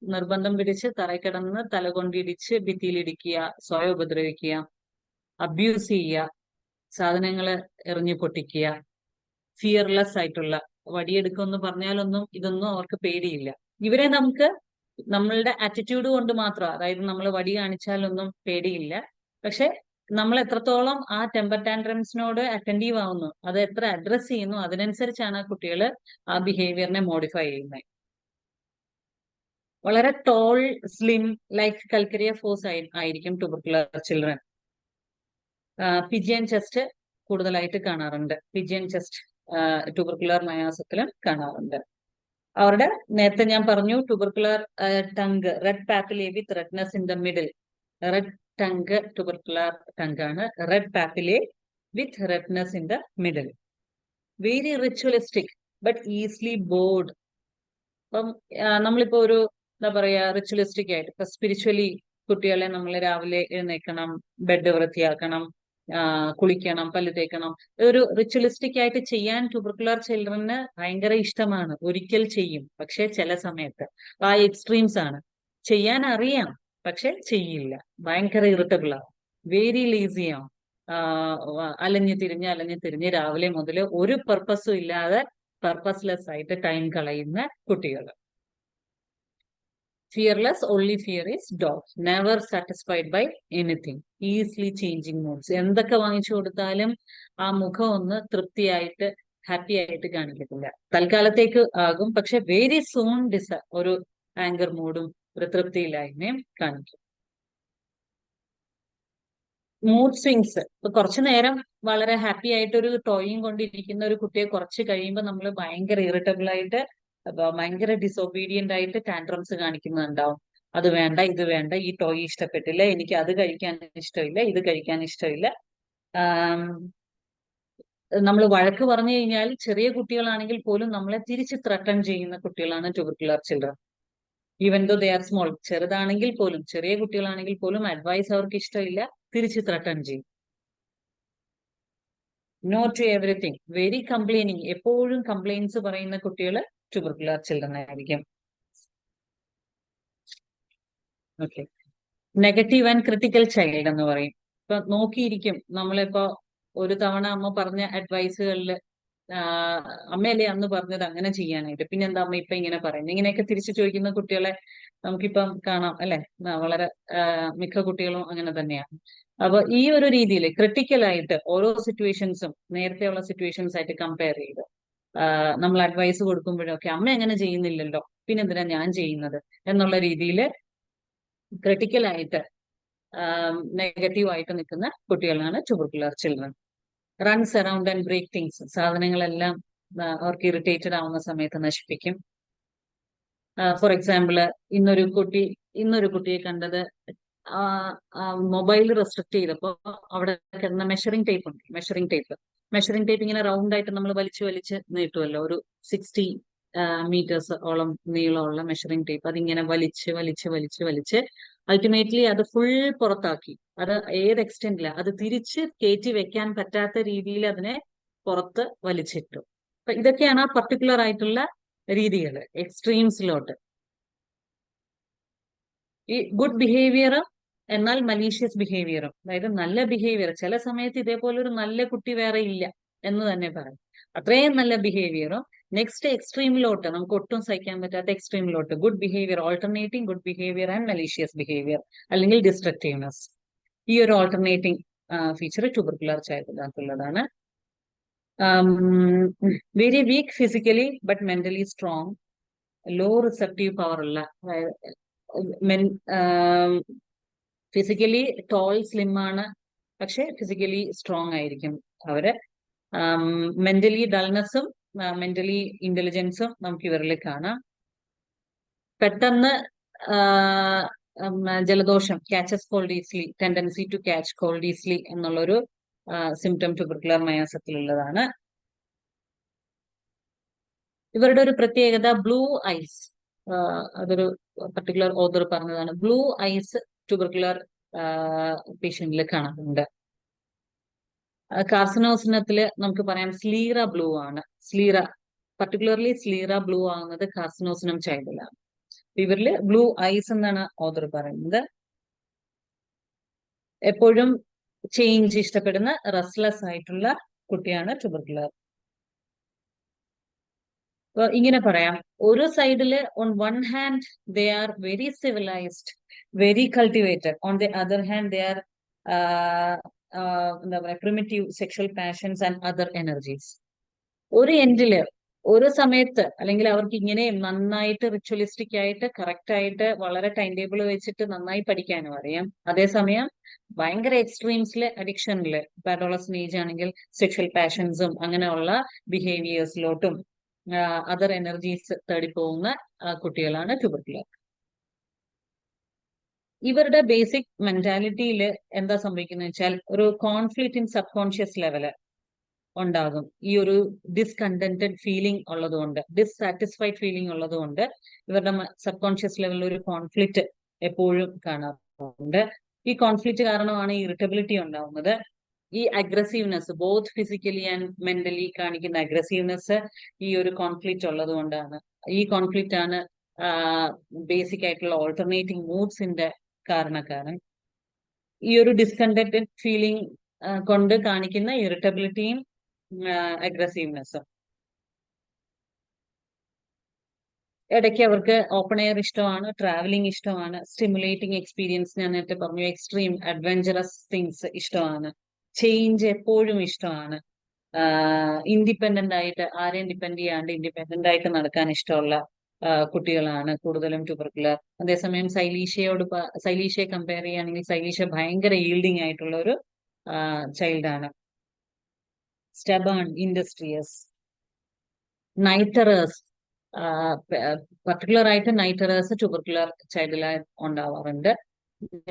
നിർബന്ധം പിടിച്ച് തറയിൽ കിടന്ന് തലകൊണ്ടിടിച്ച് ഭിത്തിയിലിടിക്കുക, സ്വയം ഉപദ്രവിക്കുക, അബ്യൂസ് ചെയ്യുക, സാധനങ്ങള് എറിഞ്ഞു പൊട്ടിക്കുക, ഫിയർലെസ് ആയിട്ടുള്ള, വടിയെടുക്കുമെന്ന് പറഞ്ഞാലൊന്നും ഇതൊന്നും അവർക്ക് പേടിയില്ല. ഇവരെ നമുക്ക് നമ്മളുടെ ആറ്റിറ്റ്യൂഡ് കൊണ്ട് മാത്രം, അതായത് നമ്മൾ വടി കാണിച്ചാലൊന്നും പേടിയില്ല. പക്ഷെ നമ്മൾ എത്രത്തോളം ആ ടെമ്പർ ടാൻഡ്രംസിനോട് അറ്റൻറ്റീവ് ആവുന്നു, അത് എത്ര അഡ്രസ് ചെയ്യുന്നു, അതിനനുസരിച്ചാണ് ആ കുട്ടികൾ ആ ബിഹേവിയറിനെ മോഡിഫൈ ചെയ്യുന്നത്. വളരെ ടോൾ, സ്ലിം, ലൈക്ക് കൽക്കരിയ ഫോഴ്സ് ആയിരിക്കും ട്യൂബർക്കുലർ ചിൽഡ്രൻ. പിജിയൻ ചെസ്റ്റ് കൂടുതലായിട്ട് കാണാറുണ്ട്. പിജിയൻ ചെസ്റ്റ് ട്യൂബർക്കുലർ മയാസത്തിലും കാണാറുണ്ട്. അവരുടെ നേരത്തെ ഞാൻ പറഞ്ഞു tubercular tongue, red papillae with redness in the middle. Red tongue tubercular tongue ആണ്. Red papillae with redness in the middle. Very ritualistic but easily bored. അപ്പം നമ്മളിപ്പോ ഒരു എന്താ പറയാ, റിച്വലിസ്റ്റിക് ആയിട്ട് ഇപ്പൊ സ്പിരിച്വലി കുട്ടികളെ നമ്മൾ രാവിലെ എഴുന്നേക്കണം, ബെഡ് വൃത്തിയാക്കണം, കുളിക്കണം, പല്ല് തേക്കണം. ഒരു റിച്വലിസ്റ്റിക് ആയിട്ട് ചെയ്യാൻ ട്യൂബർക്കുലർ ചിൽഡ്രന് ഭയങ്കര ഇഷ്ടമാണ്, ഒരിക്കൽ ചെയ്യും, പക്ഷെ ചില സമയത്ത് ആ എക്സ്ട്രീംസ് ആണ്. ചെയ്യാൻ അറിയാം പക്ഷെ ചെയ്യില്ല, ഭയങ്കര ഇറിറ്റബിൾ ആവും, വെരി ലേസി ആവും, അലഞ്ഞു തിരിഞ്ഞ് രാവിലെ മുതൽ ഒരു പർപ്പസും ഇല്ലാതെ പർപ്പസ്ലെസ് ആയിട്ട് ടൈം കളയുന്ന കുട്ടികൾ. Fearless, only fear is dog. Never satisfied by anything. Easily changing moods. എന്തൊക്കെ വാങ്ങിച്ചു കൊടുത്താലും ആ മുഖം ഒന്ന് തൃപ്തിയായിട്ട് ഹാപ്പി ആയിട്ട് കാണിക്കത്തില്ല. തൽക്കാലത്തേക്ക് ആകും, പക്ഷെ വെരി സൂൺ ഒരു ആങ്കർ മൂഡും ഒരു തൃപ്തിയില്ലായ്മയും കാണിക്കും. Mood swings. ഇപ്പൊ കുറച്ചു നേരം വളരെ ഹാപ്പി ആയിട്ട് ഒരു ടോയും കൊണ്ടിരിക്കുന്ന ഒരു കുട്ടിയെ കുറച്ച് കഴിയുമ്പോൾ നമ്മൾ ഭയങ്കര ഇറിറ്റബിൾ ആയിട്ട്, ഭയങ്കര ഡിസൊബീഡിയന്റ് ആയിട്ട് ടാൻട്രംസ് കാണിക്കുന്നുണ്ടാവും. അത് വേണ്ട, ഇത് വേണ്ട, ഈ ടോയ് ഇഷ്ടപ്പെട്ടില്ല, എനിക്ക് അത് കഴിക്കാൻ ഇഷ്ടമില്ല, ഇത് കഴിക്കാൻ ഇഷ്ടമില്ല. നമ്മൾ വഴക്ക് പറഞ്ഞു കഴിഞ്ഞാൽ ചെറിയ കുട്ടികളാണെങ്കിൽ പോലും നമ്മളെ തിരിച്ച് ത്രട്ടൺ ചെയ്യുന്ന കുട്ടികളാണ് tubercular children. Even though they are small. ചെറുതാണെങ്കിൽ പോലും, ചെറിയ കുട്ടികളാണെങ്കിൽ പോലും അഡ്വൈസ് അവർക്ക് ഇഷ്ടമില്ല, തിരിച്ച് ത്രട്ടൺ ചെയ്യും. No to everything, very complaining, എപ്പോഴും കംപ്ലൈൻസ് പറയുന്ന കുട്ടികൾ ട്യൂബർക്കുലർ ചിൽഡ്രൻ ആയിരിക്കും. Okay, negative and critical child എന്ന് പറയും. ഇപ്പൊ നോക്കിയിരിക്കും, നമ്മളിപ്പോ ഒരു തവണ അമ്മ പറഞ്ഞ അഡ്വൈസുകളിൽ അമ്മയല്ലേ അന്ന് പറഞ്ഞത് അങ്ങനെ ചെയ്യാനായിട്ട്, പിന്നെന്താ അമ്മ ഇപ്പൊ ഇങ്ങനെ പറയുന്നത്, ഇങ്ങനെയൊക്കെ തിരിച്ചു ചോദിക്കുന്ന കുട്ടികളെ നമുക്കിപ്പം കാണാം അല്ലെ. വളരെ മിക്ക കുട്ടികളും അങ്ങനെ തന്നെയാണ്. അപ്പൊ ഈ ഒരു രീതിയിൽ ക്രിട്ടിക്കലായിട്ട് ഓരോ സിറ്റുവേഷൻസും നേരത്തെയുള്ള സിറ്റുവേഷൻസ് ആയിട്ട് കമ്പയർ ചെയ്ത് നമ്മൾ അഡ്വൈസ് കൊടുക്കുമ്പോഴൊക്കെ അമ്മ അങ്ങനെ ചെയ്യുന്നില്ലല്ലോ, പിന്നെന്തിനാ ഞാൻ ചെയ്യുന്നത് എന്നുള്ള രീതിയിൽ ക്രിട്ടിക്കലായിട്ട് നെഗറ്റീവ് ആയിട്ട് നിൽക്കുന്ന കുട്ടികളാണ് tubercular children. Runs around and break things. സാധനങ്ങളെല്ലാം അവർക്ക് ഇറിറ്റേറ്റഡ് ആവുന്ന സമയത്ത് നശിപ്പിക്കും. ഫോർ എക്സാമ്പിൾ, ഇന്നൊരു കുട്ടിയെ കണ്ടത് മൊബൈൽ റെസ്ട്രിക്ട് ചെയ്തപ്പോ അവിടെ കിടന്ന മെഷറിംഗ് ടേപ്പ് ഉണ്ട്. മെഷറിംഗ് ടേപ്പ് ഇങ്ങനെ റൗണ്ട് ആയിട്ട് നമ്മൾ വലിച്ച് നീട്ടുമല്ലോ, ഒരു 60 മീറ്റേഴ്സ് ഓളം നീളമുള്ള മെഷറിംഗ് ടേപ്പ്. അതിങ്ങനെ വലിച്ച് അൾട്ടിമേറ്റ്ലി അത് ഫുൾ പുറത്താക്കി. അത് ഏത് എക്സ്റ്റെന്റില അത് തിരിച്ച് കയറ്റി വെക്കാൻ പറ്റാത്ത രീതിയിൽ അതിനെ പുറത്ത് വലിച്ചിട്ടു. അപ്പൊ ഇതൊക്കെയാണ് ആ പർട്ടിക്കുലർ ആയിട്ടുള്ള രീതികൾ, എക്സ്ട്രീംസിലോട്ട്. ഈ ഗുഡ് ബിഹേവിയർ എന്നാൽ മലീഷ്യസ് ബിഹേവിയറും, അതായത് നല്ല ബിഹേവിയർ. ചില സമയത്ത് ഇതേപോലെ ഒരു നല്ല കുട്ടി വേറെ ഇല്ല എന്ന് തന്നെ പറയും. അത്രയും നല്ല ബിഹേവിയറും നെക്സ്റ്റ് എക്സ്ട്രീമിലോട്ട്, നമുക്ക് ഒട്ടും സഹിക്കാൻ പറ്റാത്ത എക്സ്ട്രീമിലോട്ട്, good behaviour, alternating good behaviour and malicious behaviour, അല്ലെങ്കിൽ ഡിസ്ട്രക്റ്റീവ്നെസ്. ഈ ഒരു ഓൾട്ടർനേറ്റിംഗ് ഫീച്ചർ ട്യൂബർക്കുലർ ചൈൽഡിനകത്തുള്ളതാണ്. Very weak physically but mentally strong. Low receptive power ഉള്ള, ഫിസിക്കലി ടോൾ സ്ലിം ആണ്, പക്ഷെ ഫിസിക്കലി സ്ട്രോങ് ആയിരിക്കും അവര്. മെന്റലി ഡൾനെസ്സും മെന്റലി ഇന്റലിജൻസും നമുക്ക് ഇവരിൽ കാണാം. പെട്ടെന്ന് ജലദോഷം, catches cold easily, tendency to catch cold easily എന്നുള്ളൊരു സിംറ്റം ട്യൂബർക്കുലർ മയാസത്തിലുള്ളതാണ്. ഇവരുടെ ഒരു പ്രത്യേകത ബ്ലൂ ഐസ്. അതൊരു പർട്ടിക്കുലർ ഓതർ പറഞ്ഞതാണ്. ബ്ലൂ ഐസ് ട്യൂബർക്കുലർ പേഷ്യന്റിൽ കാണാറുണ്ട്. കാർസിനോസിനത്തില് നമുക്ക് പറയാം സ്ലീറ ബ്ലൂ ആണ്. പർട്ടിക്കുലർലി സ്ലീറ ബ്ലൂ ആകുന്നത് കാർസിനോസിനം ചൈൽഡിലാണ്. ഇവരില് ബ്ലൂ ഐസ് എന്നാണ് ഓതർ പറയുന്നത്. എപ്പോഴും ചേഞ്ച് ഇഷ്ടപ്പെടുന്ന റെസ്റ്റ്ലെസ് ആയിട്ടുള്ള കുട്ടിയാണ് ട്യൂബർക്കുലർ. ഇങ്ങനെ പറയാം, ഒരു സൈഡില് on one hand they are very civilised, very cultivated. On the other hand they are എന്താ പറയാ, primitive sexual passions and other energies. ഒരു എൻഡില് ഒരു സമയത്ത് അല്ലെങ്കിൽ അവർക്ക് ഇങ്ങനെ നന്നായിട്ട് റിച്വലിസ്റ്റിക് ആയിട്ട് കറക്റ്റ് ആയിട്ട് വളരെ ടൈം ടേബിൾ വെച്ചിട്ട് നന്നായി പഠിക്കാനും അറിയാം. അതേസമയം ഭയങ്കര എക്സ്ട്രീംസില് അഡിക്ഷനില്, അഡോളസന്റ് ഏജ് ആണെങ്കിൽ സെക്ഷൽ പാഷൻസും അങ്ങനെയുള്ള ബിഹേവിയേഴ്സിലോട്ടും അതർ എനർജീസ് തേടിപ്പോകുന്ന കുട്ടികളാണ് ട്യൂബർക്കുലർ. ഇവരുടെ ബേസിക് മെന്റാലിറ്റിയിൽ എന്താ സംഭവിക്കുന്നത് വെച്ചാൽ, ഒരു conflict in sub conscious level ഉണ്ടാകും. ഈ ഒരു ഡിസ്കണ്ടന്റഡ് ഫീലിംഗ് ഉള്ളതുകൊണ്ട്, ഡിസ്സാറ്റിസ്ഫൈഡ് ഫീലിംഗ് ഉള്ളതുകൊണ്ട് ഇവരുടെ സബ് കോൺഷ്യസ് ലെവലിൽ ഒരു കോൺഫ്ലിക്റ്റ് എപ്പോഴും കാണാറുണ്ട്. ഈ കോൺഫ്ലിക്റ്റ് കാരണമാണ് ഈ ഇറിറ്റബിലിറ്റി ഉണ്ടാവുന്നത്. ഈ aggressiveness both physically and mentally കാണിക്കുന്ന അഗ്രസീവ്നെസ് ഈ ഒരു കോൺഫ്ലിക്റ്റ് ഉള്ളത് കൊണ്ടാണ്. ഈ കോൺഫ്ലിക്റ്റ് ആണ് ബേസിക് ആയിട്ടുള്ള ഓൾട്ടർനേറ്റിംഗ് മൂഡ്സിന്റെ കാരണക്കാരൻ. ഈ ഒരു ഡിസ്കണ്ടന്റഡ് ഫീലിംഗ് കൊണ്ട് കാണിക്കുന്ന ഇറിറ്റബിലിറ്റിയും അഗ്രസീവ്നെസ്സും. ഇടയ്ക്ക് അവർക്ക് ഓപ്പൺ എയർ ഇഷ്ടമാണ്, ട്രാവലിംഗ് ഇഷ്ടമാണ്, സ്റ്റിമുലേറ്റിംഗ് എക്സ്പീരിയൻസ് ഞാൻ നേരത്തെ പറഞ്ഞു, എക്സ്ട്രീം അഡ്വഞ്ചറസ് തിങ്സ് ഇഷ്ടമാണ്, ചേഞ്ച് എപ്പോഴും ഇഷ്ടമാണ്, ഇൻഡിപെൻഡന്റ് ആയിട്ട് ആരെയും ഡിപ്പെൻഡ് ചെയ്യാണ്ട് ഇൻഡിപെൻഡന്റ് ആയിട്ട് നടക്കാൻ ഇഷ്ടമുള്ള കുട്ടികളാണ് കൂടുതലും ട്യൂബർക്കുലർ. അതേസമയം സൈലീഷയെ കമ്പയർ ചെയ്യുകയാണെങ്കിൽ സൈലീഷ ഭയങ്കര ഈൽഡിങ് ആയിട്ടുള്ള ഒരു ചൈൽഡാണ്. സ്റ്റബേൺ, ഇൻഡസ്ട്രിയസ്, നൈറ്ററേഴ്സ്, പർട്ടിക്കുലർ ആയിട്ട് നൈറ്ററേഴ്സ് ട്യൂബർക്കുലർ ചൈൽഡിൽ ഉണ്ടാവാറുണ്ട്.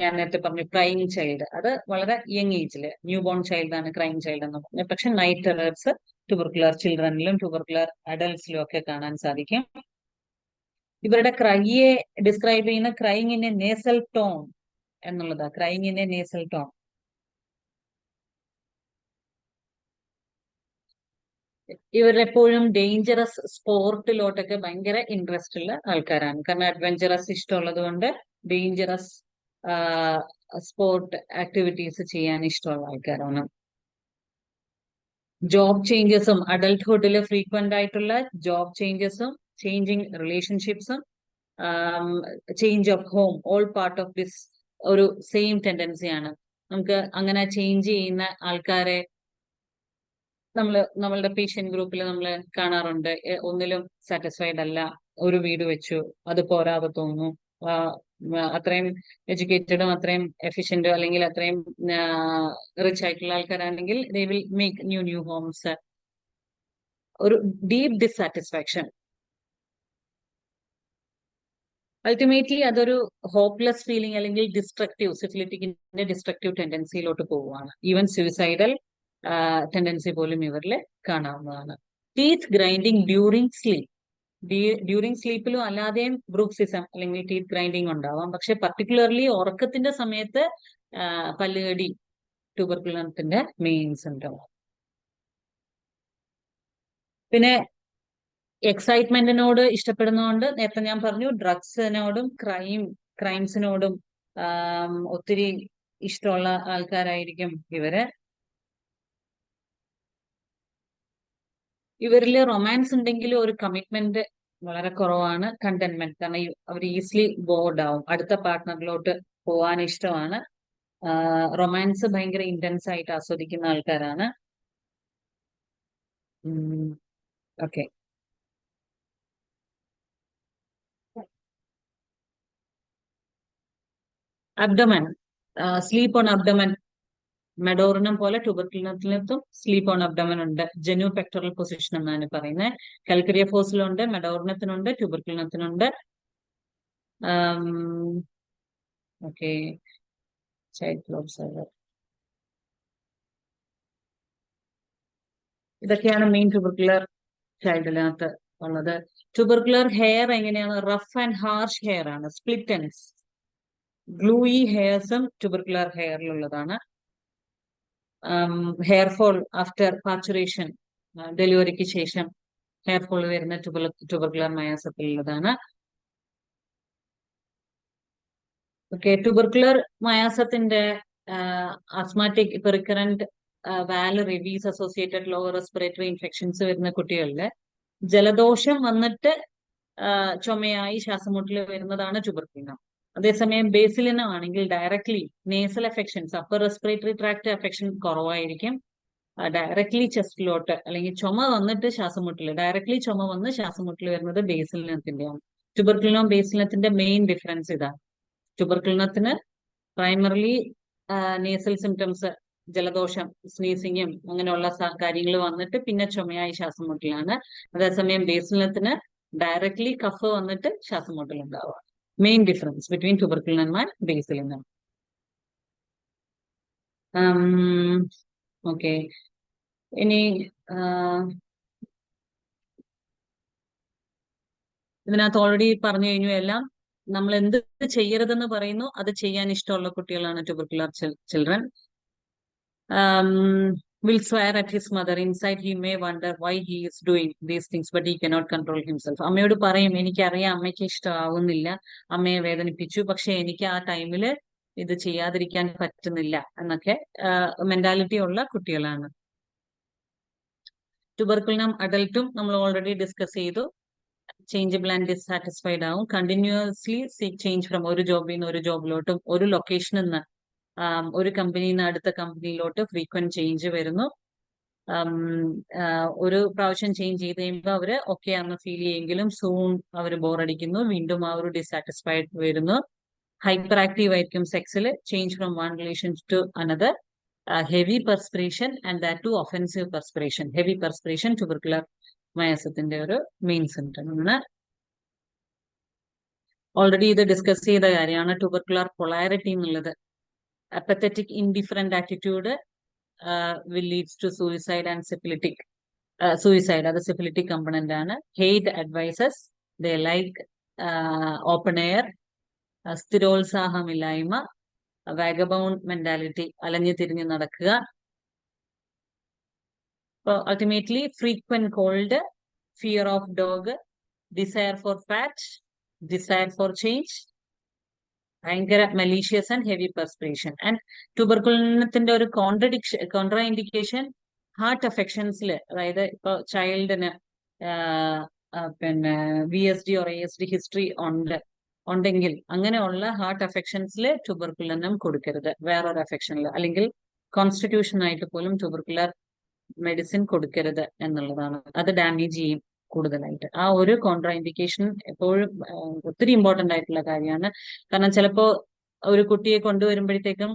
ഞാൻ നേരത്തെ പറഞ്ഞു ക്രൈങ് ചൈൽഡ്, അത് വളരെ യങ് ഏജില് ന്യൂ ബോൺ ചൈൽഡ് ആണ് ക്രൈങ് ചൈൽഡ് എന്ന് പറഞ്ഞത്. പക്ഷെ നൈറ്ററേഴ്സ് ട്യൂബർക്കുലർ ചിൽഡ്രനിലും ട്യൂബർക്കുലർ അഡൽട്സിലും ഒക്കെ കാണാൻ സാധിക്കും. ഇവരുടെ ക്രൈയെ ഡിസ്ക്രൈബ് ചെയ്യുന്ന crying in a nasal tone എന്നുള്ളതാ. Crying in a nasal tone. ഇവരെപ്പോഴും ഡേഞ്ചറസ് സ്പോർട്ടിലോട്ടൊക്കെ ഭയങ്കര ഇൻട്രസ്റ്റ് ഉള്ള ആൾക്കാരാണ്. കാരണം അഡ്വഞ്ചറസ് ഇഷ്ടമുള്ളത് കൊണ്ട് ഡേഞ്ചറസ് സ്പോർട്ട് ആക്ടിവിറ്റീസ് ചെയ്യാൻ ഇഷ്ടമുള്ള ആൾക്കാരാണ്. ജോബ് ചേഞ്ചസും അഡൽട്ട്ഹുഡിൽ ഫ്രീക്വന്റ് ആയിട്ടുള്ള ജോബ് ചേഞ്ചസും ചേഞ്ചിങ് റിലേഷൻഷിപ്സും change of home all part of this ഒരു സെയിം ടെൻഡൻസിയാണ്. നമുക്ക് അങ്ങനെ ചേഞ്ച് ചെയ്യുന്ന ആൾക്കാരെ നമ്മളുടെ പേഷ്യന്റ് ഗ്രൂപ്പിൽ നമ്മൾ കാണാറുണ്ട്. ഒന്നിലും സാറ്റിസ്ഫൈഡ് അല്ല, ഒരു വീട് വെച്ചു അത് പോരാതെ തോന്നുന്നു, അത്രയും എഡ്യൂക്കേറ്റഡും അത്രയും എഫിഷ്യന്റും അല്ലെങ്കിൽ അത്രയും റിച്ച് ആയിട്ടുള്ള ആൾക്കാരാണെങ്കിൽ they will make new homes. ഒരു ഡീപ് ഡിസാറ്റിസ്ഫാക്ഷൻ. അൾട്ടിമേറ്റ്ലി അതൊരു ഹോപ്പ്ലെസ് ഫീലിംഗ് അല്ലെങ്കിൽ ഡിസ്ട്രക്റ്റീവ് സിഫിലിറ്റിക്കിന്റെ ഡിസ്ട്രക്റ്റീവ് ടെൻഡൻസിയിലോട്ട് പോവുകയാണ്. ഈവൻ സൂയിസൈഡൽ ടെൻഡൻസി പോലും ഇവരിൽ കാണാവുന്നതാണ്. Teeth grinding during sleep. During സ്ലീപ്പിലും അല്ലാതെയും ബ്രൂക്സിസം അല്ലെങ്കിൽ ടീത്ത് ഗ്രൈൻഡിങ് ഉണ്ടാവാം. പക്ഷെ പർട്ടിക്കുലർലി ഉറക്കത്തിന്റെ സമയത്ത് പല്ലുകടി ട്യൂബർക്കുലത്തിന്റെ മെയിൻ സിംറ്റം. പിന്നെ എക്സൈറ്റ്മെന്റിനോട് ഇഷ്ടപ്പെടുന്നതുകൊണ്ട് നേരത്തെ ഞാൻ പറഞ്ഞു ഡ്രഗ്സിനോടും ക്രൈംസിനോടും ഒത്തിരി ഇഷ്ടമുള്ള ആൾക്കാരായിരിക്കും ഇവര്. ഇവരിൽ റൊമാൻസ് ഉണ്ടെങ്കിലും ഒരു കമ്മിറ്റ്മെന്റ് വളരെ കുറവാണ്. കണ്ടന്റ്മെന്റ്, കാരണം അവർ ഈസിലി ബോർഡ് ആവും. അടുത്ത പാർട്ട്ണറിലോട്ട് പോവാൻ ഇഷ്ടമാണ്. റൊമാൻസ് ഭയങ്കര ഇന്റൻസ് ആയിട്ട് ആസ്വദിക്കുന്ന ആൾക്കാരാണ്. Okay. Abdomen, sleep on abdomen. മെഡോറിനം പോലെ ട്യൂബർക്കുലത്തിനകത്തും സ്ലീപ്പ് ഓൺ അബ്ഡമൻ ഉണ്ട്. ജെനു പെക്ടറൽ പൊസിഷൻ എന്നാണ് പറയുന്നത്. കാൽക്കറിയ ഫോസിലുണ്ട്, മെഡോറിനത്തിനുണ്ട്, ട്യൂബർക്കുലത്തിനുണ്ട്. ഓക്കെ. Child observer. ഇതൊക്കെയാണ് മെയിൻ ട്യൂബർക്കുലർ ചൈൽഡിനകത്ത് ഉള്ളത്. ട്യൂബർക്കുലർ ഹെയർ എങ്ങനെയാണ്? റഫ് ആൻഡ് ഹാർഷ് ഹെയർ ആണ്. സ്പ്ലിറ്റ് എൻഡ്സ്, ഗ്ലൂയി ഹെയർസും ട്യൂബർക്കുലർ ഹെയറിലുള്ളതാണ്. ഹെയർ ഫോൾ ആഫ്റ്റർ പാർച്ചുറേഷൻ, ഡെലിവറിക്ക് ശേഷം ഹെയർ ഫോൾ വരുന്ന ട്യൂബർക്കുലർ മയാസത്തിലുള്ളതാണ്. ഓക്കെ. ട്യൂബർക്കുലർ മയാസത്തിന്റെ ആസ്മാറ്റിക് റിക്കറന്റ് വാലർ റിവീസ് അസോസിയേറ്റഡ് ലോവർ റെസ്പിറേറ്ററി ഇൻഫെക്ഷൻസ് വരുന്ന കുട്ടികളിൽ ജലദോഷം വന്നിട്ട് ചുമയായി ശ്വാസമുട്ടൽ വരുന്നതാണ് ട്യൂബർക്കുലം. അതേസമയം ബേസിലിനം ആണെങ്കിൽ directly nasal affections, upper respiratory tract affection കുറവായിരിക്കും. ഡയറക്ട്ലി ചെസ്റ്റിലോട്ട് അല്ലെങ്കിൽ ചുമ വന്നിട്ട് ശ്വാസമുട്ടൽ, ഡയറക്ട്ലി ചുമ വന്ന് ശ്വാസമുട്ടൽ വരുന്നത് ബേസിലിനത്തിന്റെയാണ്. ട്യൂബർക്കുലം ബേസിലിനത്തിന്റെ മെയിൻ ഡിഫറൻസ് ഇതാണ്. ട്യൂബർക്കുലത്തിന് പ്രൈമറിലി നേസൽ സിംറ്റംസ്, ജലദോഷം, സ്നീസിങ്ങും അങ്ങനെയുള്ള കാര്യങ്ങൾ വന്നിട്ട് പിന്നെ ചുമയായി ശ്വാസം മുട്ടലാണ്. അതേസമയം ബേസിലിനത്തിന് ഡയറക്ട്ലി കഫ് വന്നിട്ട് ശ്വാസം മുട്ടൽ ഉണ്ടാവുക. Main difference between tuberculum and bacillinum. Okay. ഇനി ഇതിനകത്ത് ഓൾറെഡി പറഞ്ഞു കഴിഞ്ഞു എല്ലാം. നമ്മൾ എന്ത് ചെയ്യരുതെന്ന് പറയുന്നു അത് ചെയ്യാൻ ഇഷ്ടമുള്ള കുട്ടികളാണ് tubercular children. will swear at his mother. Inside, he may wonder why he is doing these things, but he cannot control himself. അമ്മയോട് പറയും, എനിക്കറിയാം അമ്മയ്ക്ക് ഇഷ്ടമാവുന്നില്ല, അമ്മയെ വേദനിപ്പിച്ചു, പക്ഷെ എനിക്ക് ആ ടൈമില് ഇത് ചെയ്യാതിരിക്കാൻ പറ്റുന്നില്ല എന്നൊക്കെ മെന്റാലിറ്റി ഉള്ള കുട്ടികളാണ്. ട്യൂബർക്കുലം അഡൽട്ടും നമ്മൾ ഓൾറെഡി ഡിസ്കസ് ചെയ്തു. ചേഞ്ചബിൾ ആൻഡ് ഡിസാറ്റിസ്ഫൈഡ് ആവും. കണ്ടിന്യൂസ്ലി സീക്ക് ചേഞ്ച് ഫ്രം ഒരു ജോബിൽ നിന്ന് ഒരു ജോബിലോട്ടും ഒരു ലൊക്കേഷനിൽ നിന്ന് ഒരു കമ്പനിയിൽ നിന്ന് അടുത്ത കമ്പനിയിലോട്ട് ഫ്രീക്വന്റ് ചേഞ്ച് വരുന്നു. ഒരു പ്രാവശ്യം ചേഞ്ച് ചെയ്ത് കഴിയുമ്പോൾ അവര് ഓക്കെ ആണെന്ന് ഫീൽ ചെയ്യെങ്കിലും സൂൺ അവർ ബോറടിക്കുന്നു, വീണ്ടും ആ ഒരു ഡിസാറ്റിസ്ഫൈഡ് വരുന്നു. ഹൈപ്പർ ആക്റ്റീവ് ആയിരിക്കും സെക്സിൽ, change from one relation to another. Heavy perspiration and that to offensive perspiration. Heavy perspiration tubercular മയസത്തിന്റെ ഒരു മെയിൻ സിംറ്റം ആണ്. ഓൾറെഡി ഇത് ഡിസ്കസ് ചെയ്ത കാര്യമാണ് ട്യൂബർക്കുലർ പൊളാരിറ്റി എന്നുള്ളത്. Apathetic indifferent attitude will leads to suicide and syphilitic suicide. അത് syphilitic component ആണ്. Hate advices, they like open air. സ്ഥിരോത്സാഹമില്ലായ്മ, vagabond mentality, അലഞ്ഞു തിരിഞ്ഞു നടക്കുക. Ultimately frequent cold, fear of dog, desire for fat, desire for change, ഭയങ്കര malicious and heavy perspiration. And ട്യൂബർക്കുലത്തിന്റെ ഒരു കോൺട്രാ ഇൻഡിക്കേഷൻ ഹാർട്ട് അഫെക്ഷൻസിൽ, അതായത് ഇപ്പൊ ചൈൽഡിന് പിന്നെ VSD or ASD ഹിസ്റ്ററി ഉണ്ടെങ്കിൽ അങ്ങനെയുള്ള ഹാർട്ട് അഫെക്ഷൻസിൽ ട്യൂബർക്കുലനും കൊടുക്കരുത്. വേറൊരു അഫെക്ഷനിൽ അല്ലെങ്കിൽ കോൺസ്റ്റിറ്റ്യൂഷൻ ആയിട്ട് പോലും ട്യൂബർക്കുലർ മെഡിസിൻ കൊടുക്കരുത് എന്നുള്ളതാണ്. അത് ഡാമേജ് ചെയ്യും കൂടുതലായിട്ട്. ആ ഒരു കോൺട്രാ ഇൻഡിക്കേഷൻ എപ്പോഴും ഒത്തിരി ഇമ്പോർട്ടന്റ് ആയിട്ടുള്ള കാര്യമാണ്. കാരണം ചിലപ്പോ ഒരു കുട്ടിയെ കൊണ്ടുവരുമ്പോഴത്തേക്കും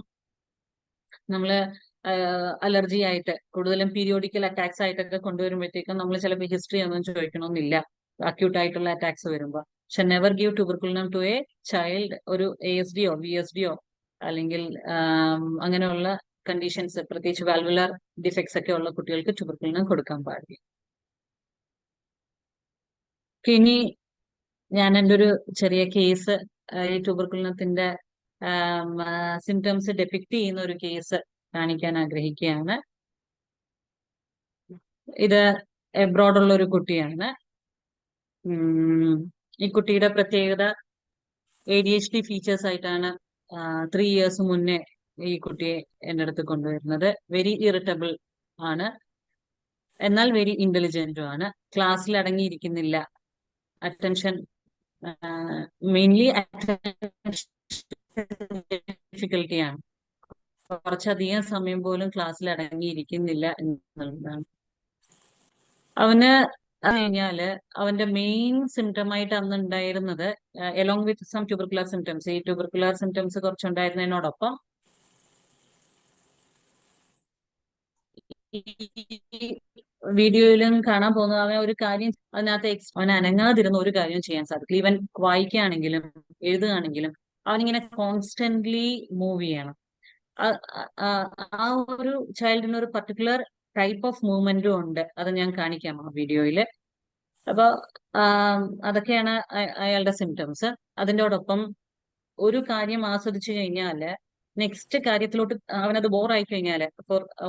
നമ്മള് അലർജി ആയിട്ട് കൂടുതലും പീരിയോഡിക്കൽ അറ്റാക്സ് ആയിട്ടൊക്കെ കൊണ്ടുവരുമ്പോഴത്തേക്കും നമ്മൾ ചിലപ്പോൾ ഹിസ്റ്ററി ഒന്നും ചോദിക്കണമെന്നില്ല അക്യൂട്ട് ആയിട്ടുള്ള അറ്റാക്സ് വരുമ്പോൾ. പക്ഷെ never give tuberculum to a child. ഒരു ASD യോ VSD യോ അല്ലെങ്കിൽ അങ്ങനെയുള്ള കണ്ടീഷൻസ്, പ്രത്യേകിച്ച് വാൽവുലാർ ഡിഫക്ട്സ് ഒക്കെ ഉള്ള കുട്ടികൾക്ക് ട്യൂബർക്കുലം കൊടുക്കാൻ പാടില്ല. ഇനി ഞാൻ എൻ്റെ ഒരു ചെറിയ കേസ്, ഈ ട്യൂബർക്കുലത്തിന്റെ സിംറ്റംസ് ഡെപിക്ട് ചെയ്യുന്ന ഒരു കേസ് കാണിക്കാൻ ആഗ്രഹിക്കുകയാണ്. ഇത് എബ്രോഡുള്ള ഒരു കുട്ടിയാണ്. ഈ കുട്ടിയുടെ പ്രത്യേകത ADHD ഫീച്ചേഴ്സ് ആയിട്ടാണ് 3 years മുന്നേ ഈ കുട്ടിയെ എൻ്റെ അടുത്ത് കൊണ്ടുവരുന്നത്. വെരി ഇറിറ്റബിൾ ആണ്, എന്നാൽ വെരി ഇന്റലിജന്റും ആണ്. ക്ലാസ്സിൽ അടങ്ങിയിരിക്കുന്നില്ല. Attention mainly ഡിഫിക്കൽട്ടിയാണ്. കുറച്ചധികം സമയം പോലും ക്ലാസ്സിൽ അടങ്ങിയിരിക്കുന്നില്ല എന്നുള്ളതാണ്. അവന് കഴിഞ്ഞാല് അവന്റെ മെയിൻ സിംറ്റം ആയിട്ട് അന്ന് ഉണ്ടായിരുന്നത്, along with some tubercular symptoms, ഈ ട്യൂബർക്കുലർ സിംറ്റംസ് കുറച്ചുണ്ടായിരുന്നതിനോടൊപ്പം ഈ വീഡിയോയിലും കാണാൻ പോകുന്നത് അവൻ ഒരു കാര്യം അതിനകത്ത് അവൻ അനങ്ങാതിരുന്ന ഒരു കാര്യം ചെയ്യാൻ സാധിക്കില്ല. ഈവൻ വായിക്കുകയാണെങ്കിലും എഴുതുകയാണെങ്കിലും അവനിങ്ങനെ കോൺസ്റ്റന്റ്ലി മൂവ് ചെയ്യണം. ആ ഒരു ചൈൽഡിന് ഒരു പർട്ടിക്കുലർ ടൈപ്പ് ഓഫ് മൂവ്മെന്റും ഉണ്ട്. അത് ഞാൻ കാണിക്കാം ആ വീഡിയോയില്. അപ്പൊ അതൊക്കെയാണ് അയാളുടെ സിംറ്റംസ്. അതിൻ്റെയോടൊപ്പം ഒരു കാര്യം ആസ്വദിച്ചു കഴിഞ്ഞാല് നെക്സ്റ്റ് കാര്യത്തിലോട്ട് അവനത് ബോറായി കഴിഞ്ഞാല്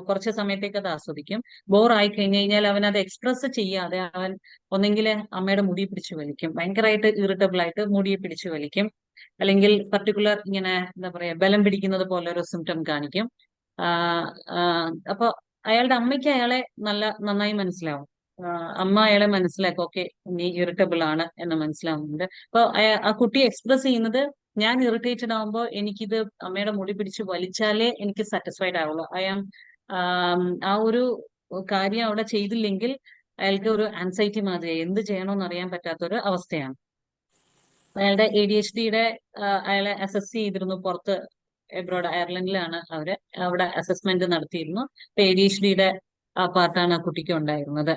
കുറച്ച് സമയത്തേക്ക് അത് ആസ്വദിക്കും. ബോറായി കഴിഞ്ഞാൽ അവൻ അത് എക്സ്പ്രസ് ചെയ്യാതെ അവൻ ഒന്നെങ്കിൽ അമ്മയുടെ മുടി പിടിച്ചു വലിക്കും, ഭയങ്കരമായിട്ട് ഇറിറ്റബിൾ ആയിട്ട് മുടിയെ പിടിച്ചു വലിക്കും, അല്ലെങ്കിൽ പർട്ടിക്കുലർ ഇങ്ങനെ എന്താ പറയാ ബലം പിടിക്കുന്നത് പോലെ ഒരു സിംറ്റം കാണിക്കും. അപ്പൊ അയാളുടെ അമ്മയ്ക്ക് അയാളെ നന്നായി മനസ്സിലാവും. അമ്മ അയാളെ മനസ്സിലാക്കും, ഓക്കെ നീ ഇറിറ്റബിൾ ആണ് എന്ന് മനസ്സിലാവുന്നുണ്ട്. അപ്പൊ ആ കുട്ടി എക്സ്പ്രസ് ചെയ്യുന്നത്, ഞാൻ ഇറിറ്റേറ്റഡ് ആവുമ്പോൾ എനിക്കിത് അമ്മയുടെ മുടി പിടിച്ച് വലിച്ചാലേ എനിക്ക് സാറ്റിസ്ഫൈഡ് ആവുള്ളൂ. ആ ഒരു കാര്യം അവിടെ ചെയ്തില്ലെങ്കിൽ അയാൾക്ക് ഒരു ആൻസൈറ്റി മാതിരി എന്ത് ചെയ്യണമെന്ന് അറിയാൻ പറ്റാത്തൊരു അവസ്ഥയാണ്. അയാളുടെ ADHD-യുടെ അയാളെ അസസ് ചെയ്തിരുന്നു പുറത്ത്, എബ്രോഡ് അയർലൻഡിലാണ് അവര്. അവിടെ അസസ്മെന്റ് നടത്തിയിരുന്നു. അപ്പൊ ADHD-യുടെ ആ പാർട്ടാണ് ആ കുട്ടിക്ക് ഉണ്ടായിരുന്നത്.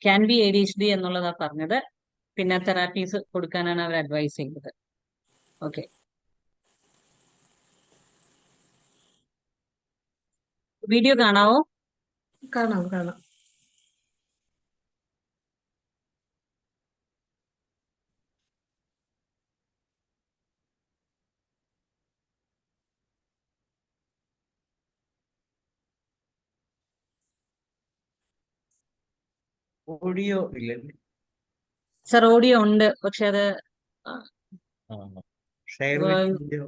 ക്യാൻ ബി ADHD എന്നുള്ളതാ പറഞ്ഞത്. പിന്നെ തെറാപ്പീസ് കൊടുക്കാനാണ് അവർ അഡ്വൈസ് ചെയ്തത്. ഓക്കെ, വീഡിയോ കാണാവോ? കാണാം. ഓഡിയോ ഇല്ലല്ലേ? സർ ഓഡിയോ ഉണ്ട്, പക്ഷെ അത് ആ ഷെയർ വിത്ത്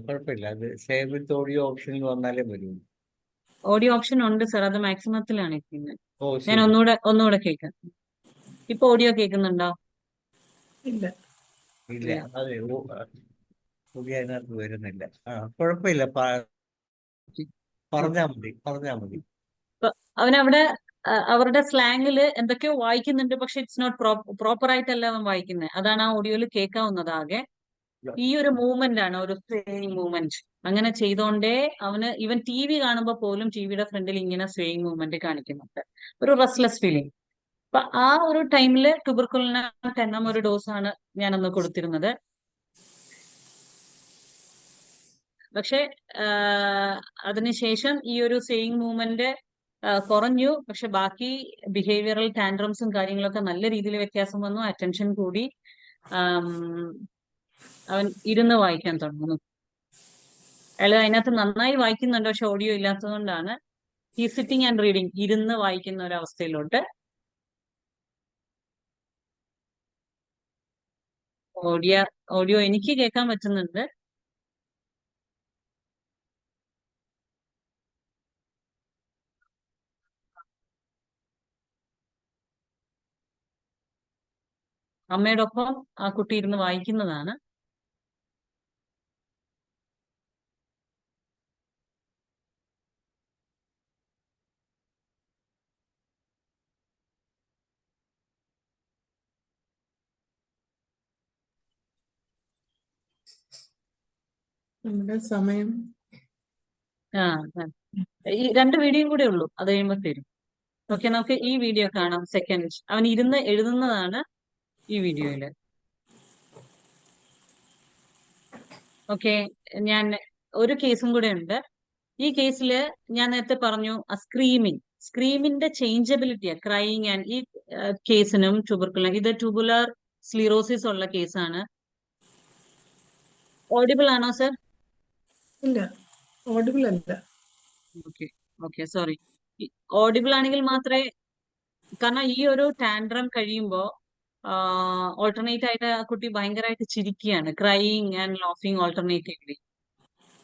കുഴപ്പമില്ല, അത് ഷെയർ വിത്ത് ഓഡിയോ ഓപ്ഷനിൽ വന്നാലേ വരൂ. ഓഡിയോ ഓപ്ഷൻ ഉണ്ട് സർ, അത് മാക്സിമത്തിലാണ് ഇരിക്കുന്നത്. ഓ ഞാൻ ശരി. ഒന്നുകൂടെ കേൾക്കാം. ഇപ്പൊ ഓഡിയോ കേൾക്കുന്നുണ്ടോ? ഇല്ല. ഇല്ല, അതെ ഓഡിയോ അതിനകത്ത് വരുന്നില്ല. കുഴപ്പമില്ല, പറഞ്ഞാ മതി. ഇപ്പൊ അവനവിടെ അവരുടെ സ്ലാങ്ങില് എന്തൊക്കെയോ വായിക്കുന്നുണ്ട്, പക്ഷെ ഇറ്റ്സ് നോട്ട് പ്രോപ്പർ ആയിട്ടല്ല അവൻ വായിക്കുന്നത്. അതാണ് ആ ഓഡിയോയിൽ കേൾക്കാവുന്നത് ആകെ. ഈ ഒരു മൂവ്മെന്റ് ആണ്, ഒരു സ്വേയിങ് മൂവ്മെന്റ്. അങ്ങനെ ചെയ്തോണ്ടേ ഇവൻ ടി വി കാണുമ്പോൾ പോലും ടിവിയുടെ ഫ്രണ്ടിൽ ഇങ്ങനെ സ്വേയിങ് മൂവ്മെന്റ് കാണിക്കുന്നുണ്ട്, ഒരു റെസ്റ്റ്ലെസ് ഫീലിംഗ്. അപ്പൊ ആ ഒരു ടൈമില് ട്യൂബർക്കുലിന് 10 ഒരു ഡോസാണ് ഞാനന്ന് കൊടുത്തിരുന്നത്. പക്ഷെ അതിനുശേഷം ഈ ഒരു സ്വേയിങ് മൂവ്മെന്റ് കുറഞ്ഞു. പക്ഷെ ബാക്കി ബിഹേവിയറൽ ടാൻഡ്രംസും കാര്യങ്ങളൊക്കെ നല്ല രീതിയിൽ വ്യത്യാസം വന്നു. അറ്റൻഷൻ കൂടി. അവൻ ഇരുന്ന് വായിക്കാൻ തുടങ്ങുന്നു. അയാൾ അതിനകത്ത് നന്നായി വായിക്കുന്നുണ്ട്, പക്ഷെ ഓഡിയോ ഇല്ലാത്തതുകൊണ്ടാണ്. ഈ സിറ്റിംഗ് ആൻഡ് റീഡിങ്, ഇരുന്ന് വായിക്കുന്ന ഒരു അവസ്ഥയിലോട്ട്. ഓഡിയോ എനിക്ക് കേൾക്കാൻ പറ്റുന്നുണ്ട്. അമ്മയുടെ ഒപ്പം ആ കുട്ടി ഇരുന്ന് വായിക്കുന്നതാണ്. നമ്മുടെ സമയം ആ ഈ 2 വീഡിയോയും കൂടെ ഉള്ളൂ, അത് കഴിയുമ്പോൾ തരും. ഓക്കെ, നമുക്ക് ഈ വീഡിയോ കാണാം. സെക്കൻഡ് അവൻ ഇരുന്ന് എഴുതുന്നതാണ് ഈ വീഡിയോയില്. ഓക്കെ, ഞാൻ ഒരു കേസും കൂടെ ഉണ്ട്. ഈ കേസില് ഞാൻ നേരത്തെ പറഞ്ഞു സ്ക്രീമിന്റെ ചേഞ്ചബിലിറ്റിയാ ക്രൈയിങ് ആൻഡ് ഈ കേസിനും ട്യൂബർക്കുലർ, ഇത് ട്യൂബുലർ സ്ലീറോസിസ് ഉള്ള കേസാണ്. ഓഡിബിൾ ആണോ സർ? ഇല്ല, ഓഡിബിൾ അല്ല. Okay sorry. ഓഡിബിൾ ആണെങ്കിൽ മാത്രമേ, കാരണം ഈ ഒരു ടാൻഡ്രം കഴിയുമ്പോ ഓൾട്ടർനേറ്റ് ആയിട്ട് ആ കുട്ടി ഭയങ്കരമായിട്ട് ചിരിക്കുകയാണ്, ക്രൈയിങ് ആൻഡ് ലോഫിങ് ഓൾട്ടർനേറ്റീവ്ലി.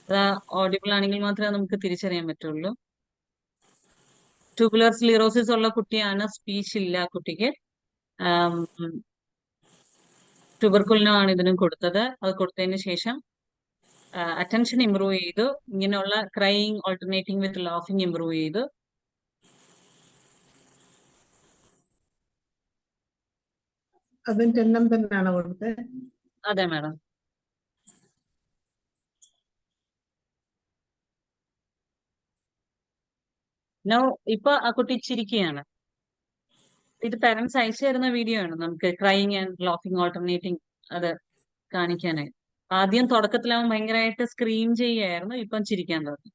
അത് ഓഡിബിൾ ആണെങ്കിൽ മാത്രമേ നമുക്ക് തിരിച്ചറിയാൻ പറ്റുള്ളൂ. ട്യൂബുലർ സ്ലീറോസിസ് ഉള്ള കുട്ടിയാണ്, സ്പീച്ച് ഇല്ല ആ കുട്ടിക്ക്. ട്യൂബർക്കുലിനാണ് ഇതിനും കൊടുത്തത്. അത് കൊടുത്തതിന് ശേഷം അറ്റൻഷൻ ഇമ്പ്രൂവ് ചെയ്തു, ഇങ്ങനെയുള്ള ക്രൈയിങ് ഓൾട്ടർനേറ്റിംഗ് വിത്ത് ലാഫിങ് ഇമ്പ്രൂവ് ചെയ്തു. അതും 10 തന്നെയാണോ കൊടുത്തത്? അതെ മാഡം. നോ, ഇപ്പൊ ആ കുട്ടി ചിരിക്കുകയാണ്. ഇത് പാരന്റ്സ് അയച്ചു തരുന്ന വീഡിയോ ആണ് നമുക്ക് ക്രൈയിങ് ആൻഡ് ലാഫിങ് ഓൾട്ടർനേറ്റിംഗ് അത് കാണിക്കാനായി. ആദ്യം തുടക്കത്തിൽ അവൻ ഭയങ്കരമായിട്ട് സ്ക്രീം ചെയ്യായിരുന്നു, ഇപ്പം ചിരിക്കാൻ തുടങ്ങി.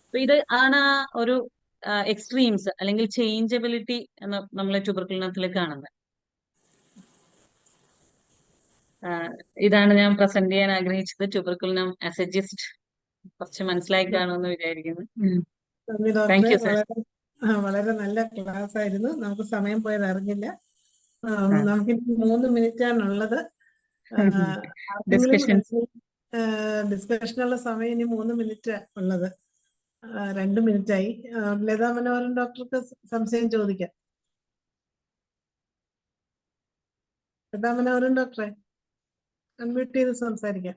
അപ്പൊ ഇത് ആണ് ആ ഒരു എക്സ്ട്രീംസ് അല്ലെങ്കിൽ ചേഞ്ചബിലിറ്റി എന്ന് നമ്മളെ ട്യൂബർക്കുലിനത്തിൽ കാണുന്നത്. ഇതാണ് ഞാൻ പ്രസന്റ് ചെയ്യാൻ ആഗ്രഹിച്ചത്. ട്യൂബർക്കുലിനം ആസ് എ ജിസ്റ്റ് കുറച്ച് മനസ്സിലായി കാണുമെന്ന് വിചാരിക്കുന്നു. നന്ദി താങ്ക് ഡോക്ടറെ, യു സർ. വളരെ നല്ല ക്ലാസ് ആയിരുന്നു. നമുക്ക് സമയം പോയത് അറിഞ്ഞില്ല. നമുക്ക് 3 മിനിറ്റാണുള്ളത്. ആർക്കെങ്കിലും ഡിസ്കഷൻ ഡിസ്കഷനുള്ള സമയം ഇനി 3 മിനിറ്റ് ഉള്ളത്. 2 മിനിറ്റായി. ലതാ മനോഹരൻ ഡോക്ടർക്ക് സംശയം ചോദിക്കാം. ലതാ മനോഹരൻ ഡോക്ടറെ അൺമ്യൂട്ട് ചെയ്ത് സംസാരിക്കാം.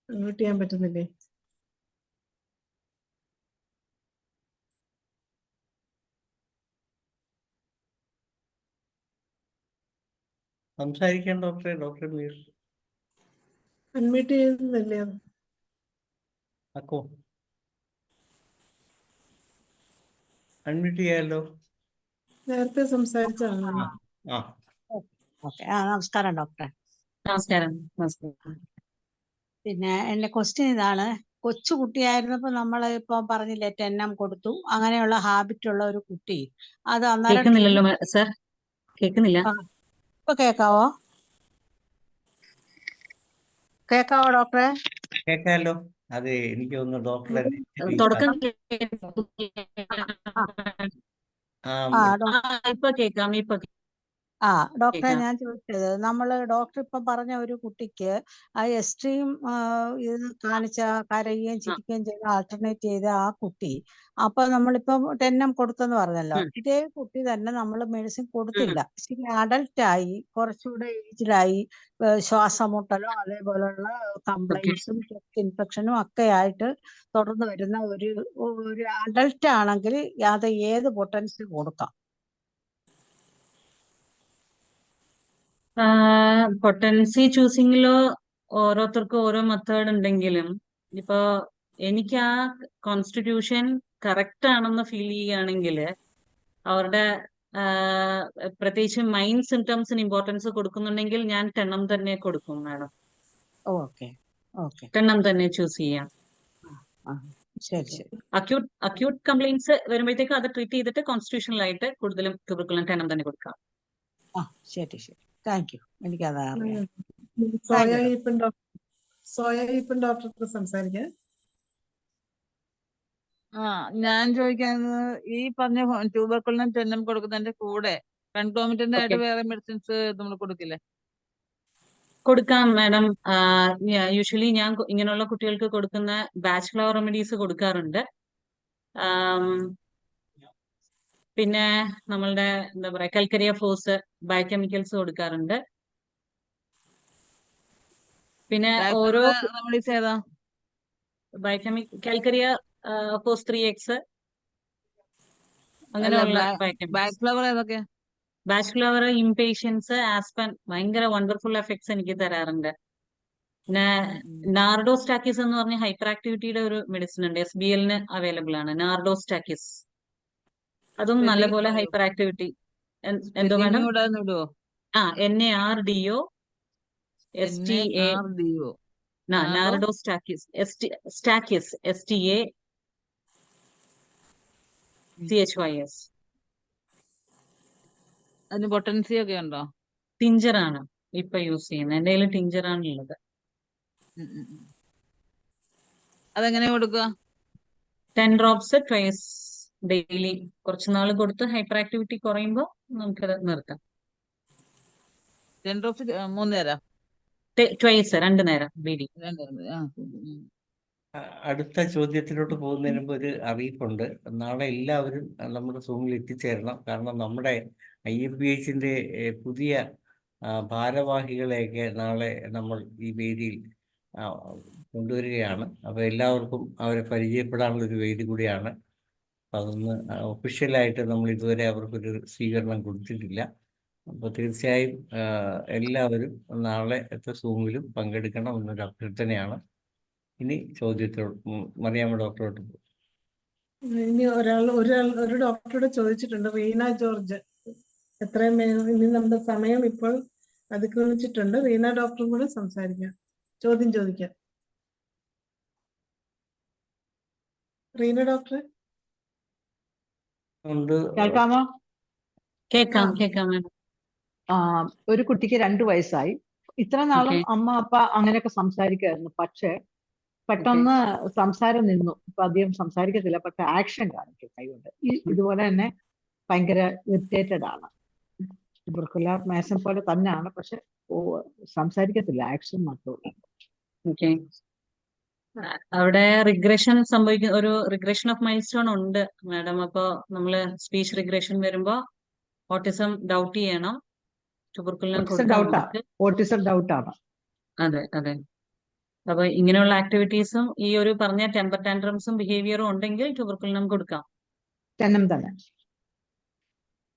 അൺമ്യൂട്ട് ചെയ്യാൻ പറ്റുന്നില്ലേ? സംസാരിക്കാൻ ഡോക്ടറെ. മീർ അൺമ്യൂട്ട് ചെയ്യുന്നില്ലേ? അക്കോ അൺമ്യൂട്ട് ചെയ്യാലോ. നേരത്തെ സംസാരിച്ചാണ്. ആ ഓക്കെ. നമസ്കാരം ഡോക്ടറെ. നമസ്കാരം. നമസ്കാരം. പിന്നെ എന്റെ ക്വസ്റ്റ്യൻ ഇതാണ്. കൊച്ചു കുട്ടിയായിരുന്നപ്പോ നമ്മൾ ഇപ്പൊ പറഞ്ഞില്ലേ 10 കൊടുത്തു, അങ്ങനെയുള്ള ഹാബിറ്റ് ഉള്ള ഒരു കുട്ടി അത് അന്നേരം കേൾക്കുന്നില്ലല്ലോ സർ, കേൾക്കുന്നില്ല. ഇപ്പൊ കേക്കാവോ ഡോക്ടറെ? കേക്കാലോ. അതെ, എനിക്ക് തോന്നുന്നു ഡോക്ടറെ തുടക്കം ഇപ്പൊ കേൾക്കാം. ഡോക്ടറെ കേൾക്കാം. ഞാൻ ചോദിച്ചത്, ഡോക്ടർ ഇപ്പൊ പറഞ്ഞ ഒരു കുട്ടിക്ക് ആ എക്സ്ട്രീം ഇത് കാണിച്ച കരയുകയും ചിരിക്കുകയും ചെയ്ത് ആൾട്ടർനേറ്റ് ചെയ്ത ആ കുട്ടി, അപ്പൊ നമ്മളിപ്പോ 10M കൊടുത്തെന്ന് പറഞ്ഞല്ലോ, ഇതേ കുട്ടി തന്നെ നമ്മൾ മെഡിസിൻ കൊടുത്തില്ല, ശരി, അഡൽട്ടായി, കുറച്ചുകൂടെ ഏജ്ഡായി, ശ്വാസമുട്ടലും അതേപോലുള്ള കംപ്ലൈൻസും ചെസ്റ്റ് ഇൻഫെക്ഷനും ഒക്കെ ആയിട്ട് തുടർന്ന് വരുന്ന ഒരു അഡൽട്ട് ആണെങ്കിൽ അത് ഏത് പൊട്ടൻസി കൊടുക്കാം? പൊട്ടൻസി ചൂസിങ്ങിലോ ഓരോരുത്തർക്കും ഓരോ മെത്തേഡ് ഉണ്ടെങ്കിലും, ഇപ്പൊ എനിക്ക് ആ കോൺസ്റ്റിറ്റ്യൂഷൻ കറക്റ്റ് ആണെന്ന് ഫീൽ ചെയ്യുകയാണെങ്കിൽ അവരുടെ പ്രത്യേകിച്ച് മൈൻഡ് സിംറ്റംസിന് ഇമ്പോർട്ടൻസ് കൊടുക്കുന്നുണ്ടെങ്കിൽ ഞാൻ 10M തന്നെ കൊടുക്കും മാഡം. ഓക്കെ ഓക്കെ 10M തന്നെ ചൂസ് ചെയ്യാം. ശരി ശരി. അക്യൂട്ട് കംപ്ലൈൻസ് വരുമ്പോഴത്തേക്ക് അത് ട്രീറ്റ് ചെയ്തിട്ട് കോൺസ്റ്റിറ്റ്യൂഷനിലായിട്ട് കൂടുതലും ട്യൂബർക്കുലൻ 10M തന്നെ കൊടുക്കാം. ശരി ശരി, താങ്ക് യു. എനിക്കത് അറിയാം. സോയ ഡോക്ടർക്ക് സംസാരിക്കാം. ഞാൻ ചോദിക്കുന്നത്, ഈ പറഞ്ഞ ട്യൂബർക്കുലിനും 10M കൊടുക്കുന്നതിന്റെ കൂടെ കൺകോമിറ്റന്റ് ആയിട്ട് വേറെ മെഡിസിൻസ് നമ്മൾ കൊടുക്കില്ലേ? കൊടുക്കാം മാഡം. യൂഷ്വലി ഞാൻ ഇങ്ങനെയുള്ള കുട്ടികൾക്ക് കൊടുക്കുന്ന ബാച്ച് ഫ്ലവർ റെമഡീസ് കൊടുക്കാറുണ്ട്. പിന്നെ നമ്മളുടെ എന്താ പറയാ കൽക്കരിയ ഫോസ് ബയോകെമിക്കൽസ് കൊടുക്കാറുണ്ട്. പിന്നെ ഓരോ റെമഡീസ് ഏതാ? കൽക്കരിയ ഫോസ് 3X അങ്ങനെയുള്ള ബാച്ച് ഫ്ലവർ ഏതൊക്കെയാ? ബാച്ച് ഫ്ലവർ, ഇംപേഷ്യൻസ്, ആസ്പൻ ഭയങ്കര വണ്ടർഫുൾ എഫക്ട്സ് എനിക്ക് തരാറുണ്ട്. പിന്നെ നാർഡോസ്റ്റാക്കിസ് എന്ന് പറഞ്ഞ ഹൈപ്പർ ആക്ടിവിറ്റിയുടെ ഒരു മെഡിസിൻ ഉണ്ട്, SBLന് അവൈലബിൾ ആണ്. നാർഡോസ്റ്റാക്കിസ് അതും നല്ലപോലെ ഹൈപ്പർ ആക്ടിവിറ്റി. എന്തോ മാഡം? NARDO STA നാർഡോസ്റ്റാക്കിസ് സ്റ്റാക്കിസ് STACHYS. അതിന് പൊട്ടൻസി ഒക്കെ ഉണ്ടോ? ടിഞ്ചറാണ് ഇപ്പൊ യൂസ് ചെയ്യുന്നത്. എന്റെ കയ്യിൽ ടിഞ്ചറാണ് ഉള്ളത്. അതെങ്ങനെ കൊടുക്കുക? 10 drops ട്വൈസ് ഡെയിലി കുറച്ച് നാൾ കൊടുത്ത് ഹൈപ്പർ ആക്ടിവിറ്റി കുറയുമ്പോൾ നമുക്കത് നിർത്താം. 10 drops 3 നേരം? ട്വൈസ് 2 നേരം വീതി. അടുത്ത ചോദ്യത്തിലോട്ട് പോകുന്നതിന് മുമ്പ് ഒരു അറിയിപ്പുണ്ട്. നാളെ എല്ലാവരും നമ്മുടെ സൂമിൽ എത്തിച്ചേരണം. കാരണം നമ്മുടെ IFBHന്റെ പുതിയ ഭാരവാഹികളെയൊക്കെ നാളെ നമ്മൾ ഈ വേദിയിൽ കൊണ്ടുവരികയാണ്. അപ്പോൾ എല്ലാവർക്കും അവരെ പരിചയപ്പെടാനുള്ളൊരു വേദി കൂടിയാണ്. അതൊന്ന് ഒഫീഷ്യലായിട്ട് നമ്മൾ ഇതുവരെ അവർക്കൊരു സ്വീകരണം കൊടുത്തിട്ടില്ല. അപ്പോൾ തീർച്ചയായും എല്ലാവരും നാളത്തെ സൂമിലും പങ്കെടുക്കണം എന്നൊരു അഭ്യർത്ഥനയാണ്. ഇനി ചോദ്യത്തോട് മറിയാമ്മ ഡോക്ടറോട്ട് പോകും. ഇനി ഒരു ഡോക്ടറോട് ചോദിച്ചിട്ടുണ്ട്, റീന ജോർജ്. ഇനി നമ്മുടെ സമയം ഇപ്പോൾ അതിക്രമിച്ചിട്ടുണ്ട്. റീന ഡോക്ടറും കൂടെ സംസാരിക്കാം, ചോദ്യം ചോദിക്കാം. റീന ഡോക്ടർ കേൾക്കാമോ? കേൾക്കാം മാഡം. ഒരു കുട്ടിക്ക് 2 വയസ്സായി. ഇത്ര നാളും അമ്മ അപ്പ അങ്ങനെയൊക്കെ സംസാരിക്കുമായിരുന്നു. പക്ഷെ പെട്ടെന്ന് സംസാരം നിന്നു. ഇപ്പൊ അധികം സംസാരിക്കത്തില്ല, പക്ഷെ ആക്ഷൻ കാണിക്കും കൈകൊണ്ട്. ഇതുപോലെ തന്നെ ഭയങ്കര ഇറിറ്റേറ്റഡ് ആണ്. ട്യൂബർക്കുലർ മേസം പോലെ തന്നെയാണ്, പക്ഷെ സംസാരിക്കത്തില്ല, ആക്ഷൻ മാത്രമേ. അവിടെ റിഗ്രഷൻ ഒരു റിഗ്രഷൻ ഓഫ് മൈൽ സ്റ്റോൺ ഉണ്ട് മാഡം. അപ്പൊ നമ്മള് സ്പീച്ച് റിഗ്രഷൻ വരുമ്പോ ഓട്ടിസം ഡൗട്ട് ചെയ്യണം. ഓട്ടിസം ഡൗട്ടാണ്. അതെ. അപ്പൊ ഇങ്ങനെയുള്ള ആക്ടിവിറ്റീസും ഈ ഒരു പറഞ്ഞ ടെമ്പർ ടാൻട്രംസും ബിഹേവിയറും ഉണ്ടെങ്കിൽ ട്യൂബർക്കുലിനം കൊടുക്കാം. 10M തന്നെ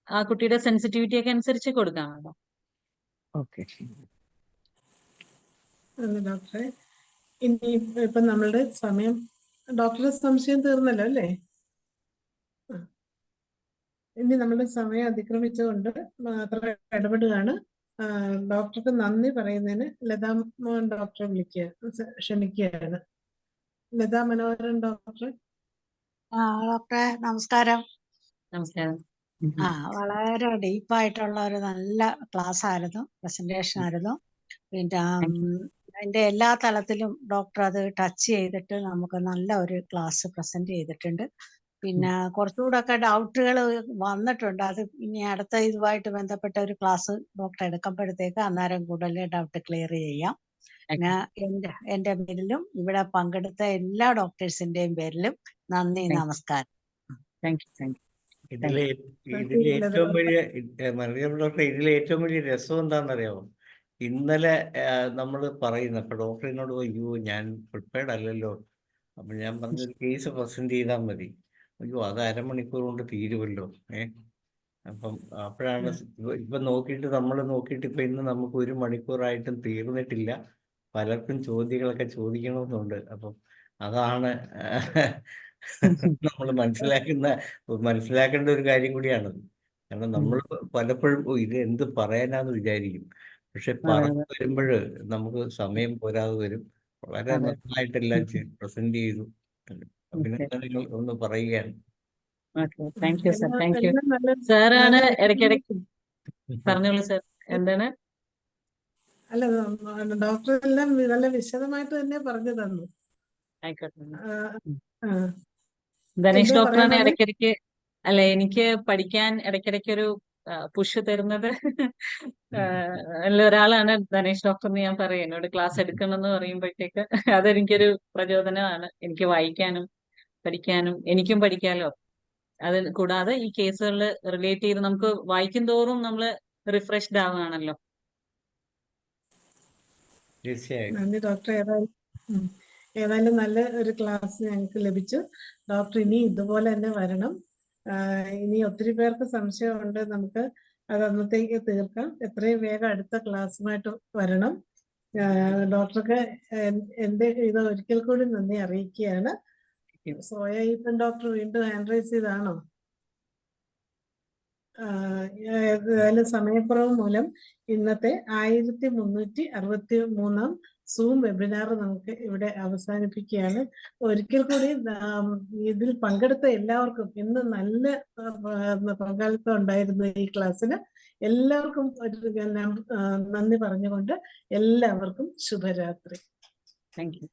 ആ കുട്ടിയുടെ സെൻസിറ്റിവിറ്റി ഒക്കെ അനുസരിച്ച് കൊടുക്കാം മാഡം. ഓക്കെ ഡോക്ടറെ, ഇനി ഇപ്പൊ നമ്മളുടെ സമയം, ഡോക്ടറുടെ സംശയം തീർന്നല്ലോ അല്ലേ? ഇനി നമ്മുടെ സമയം അതിക്രമിച്ചുകൊണ്ട് മാത്രം ഇടപെടുകയാണ്. ഡോക്ടർക്ക് നന്ദി പറയുന്നതിന് ലതാ മോഹൻ ഡോക്ടറെ ക്ഷണിക്കുകയാണ്. ലതാ മനോഹരൻ ഡോക്ടർ. ഡോക്ടറെ നമസ്കാരം. നമസ്കാരം. വളരെ ഡീപ്പായിട്ടുള്ള ഒരു നല്ല ക്ലാസ് ആയിരുന്നു, പ്രസന്റേഷൻ ആയിരുന്നു. പിന്നെ അതിന്റെ എല്ലാ തലത്തിലും ഡോക്ടർ അത് ടച്ച് ചെയ്തിട്ട് നമുക്ക് നല്ല ഒരു ക്ലാസ് പ്രസന്റ് ചെയ്തിട്ടുണ്ട്. പിന്നെ കുറച്ചുകൂടെ ഒക്കെ ഡൗട്ടുകൾ വന്നിട്ടുണ്ട്. അത് ഇനി അടുത്ത ഇതുമായിട്ട് ബന്ധപ്പെട്ട ഒരു ക്ലാസ് ഡോക്ടർ എടുക്കുമ്പോഴത്തേക്ക് അന്നേരം കൂടുതൽ ഡൗട്ട് ക്ലിയർ ചെയ്യാം. പിന്നെ എന്റെ പേരിലും ഇവിടെ പങ്കെടുത്ത എല്ലാ ഡോക്ടേഴ്സിന്റെയും പേരിലും നന്ദി, നമസ്കാരം. Thank you, thank you. ഇതിലെ ഏറ്റവും വലിയ മറിയം ഡോക്ടർ, ഇതിലെ ഏറ്റവും വലിയ രസം എന്താണെന്നറിയാമോ? ഇന്നലെ നമ്മൾ പറയുന്ന, അപ്പൊ ഡോക്ടർ എന്നോട് അയ്യോ ഞാൻ പ്രിപ്പയർഡ് അല്ലല്ലോ, അപ്പൊ ഞാൻ പറഞ്ഞൊരു കേസ് പ്രസന്റ് ചെയ്താൽ മതി. അയ്യോ അത് അരമണിക്കൂർ കൊണ്ട് തീരുമല്ലോ. അപ്പം അപ്പോഴാണ് ഇപ്പൊ നോക്കിയിട്ട് ഇപ്പൊ ഇന്ന് നമുക്ക് 1 മണിക്കൂറായിട്ടും തീർന്നിട്ടില്ല. പലർക്കും ചോദ്യങ്ങളൊക്കെ ചോദിക്കണമെന്നുണ്ട്. അപ്പം അതാണ് നമ്മൾ മനസ്സിലാക്കേണ്ട ഒരു കാര്യം കൂടിയാണത്. കാരണം നമ്മൾ പലപ്പോഴും ഇത് എന്ത് പറയാനാന്ന് വിചാരിക്കും. പക്ഷെ പറഞ്ഞു വരുമ്പോൾ നമുക്ക് സമയം പോരാതെ വരും. വളരെ നന്നായിട്ടെല്ലാം പ്രസന്റ് ചെയ്തു. അഭിനന്ദനങ്ങൾ ഒന്ന് പറയുകയാണ്. Thank you sir, thank you. എല്ലാം നല്ല സാറാണ് ഇടയ്ക്കിടയ്ക്ക് പറഞ്ഞോളൂ സർ. എന്താണ്? അല്ല, ഡോക്ടർ എല്ലാം നല്ല വിശദമായിട്ട് തന്നെ പറഞ്ഞു തന്നു. ആയിക്കോട്ടെ. ആ, ധനേഷ് എന്താ ഡോക്ടറാണ് പറയാനുള്ളത്? ഇടയ്ക്കിടയ്ക്ക്, അല്ലെ എനിക്ക് പഠിക്കാൻ ഇടയ്ക്കിടയ്ക്ക് ഒരു പുഷ് തരുന്നത്. ഒരാളാണ് ധനേഷ് ഡോക്ടർ എന്ന് ഞാൻ പറയും. എന്നോട് ക്ലാസ് എടുക്കണം എന്ന് പറയുമ്പോഴത്തേക്ക് അതെനിക്കൊരു പ്രചോദനമാണ്. എനിക്ക് വായിക്കാനും പഠിക്കാനും എനിക്കും പഠിക്കാലോ. അത് കൂടാതെ ഈ കേസുകളിൽ റിലേറ്റ് ചെയ്ത് നമുക്ക് വായിക്കും തോറും നമ്മൾ റിഫ്രഷ്ഡ് ആവുകയാണല്ലോ. തീർച്ചയായും. നന്ദി ഡോക്ടർ. ഏതായാലും നല്ല ഒരു ക്ലാസ് ഞങ്ങൾക്ക് ലഭിച്ചു. ഡോക്ടർ ഇനി ഇതുപോലെ തന്നെ വരണം. ഇനി ഒത്തിരി പേർക്ക് സംശയമുണ്ട്. നമുക്ക് അത് അന്നത്തേക്ക് തീർക്കാം. എത്രയും വേഗം അടുത്ത ക്ലാസ്സുമായിട്ട് വരണം. ഡോക്ടർക്ക് എന്റെ ഇത് ഒരിക്കൽ കൂടി നന്ദി അറിയിക്കുകയാണ്. സോയ ഈപ്പൻ ഡോക്ടർ വീണ്ടും ഹാൻഡ് റൈസ് ചെയ്താണോ? ഏതായാലും സമയക്കുറവ് മൂലം ഇന്നത്തെ 1363 സൂം വെബിനാർ നമുക്ക് ഇവിടെ അവസാനിപ്പിക്കുകയാണ്. ഒരിക്കൽ കൂടി ഇതിൽ പങ്കെടുത്ത എല്ലാവർക്കും ഇന്ന് നല്ല പങ്കാളിത്തം ഉണ്ടായിരുന്നു ഈ ക്ലാസ്സിന്. എല്ലാവർക്കും ഒരു നന്ദി പറഞ്ഞുകൊണ്ട് എല്ലാവർക്കും ശുഭരാത്രി. Thank you.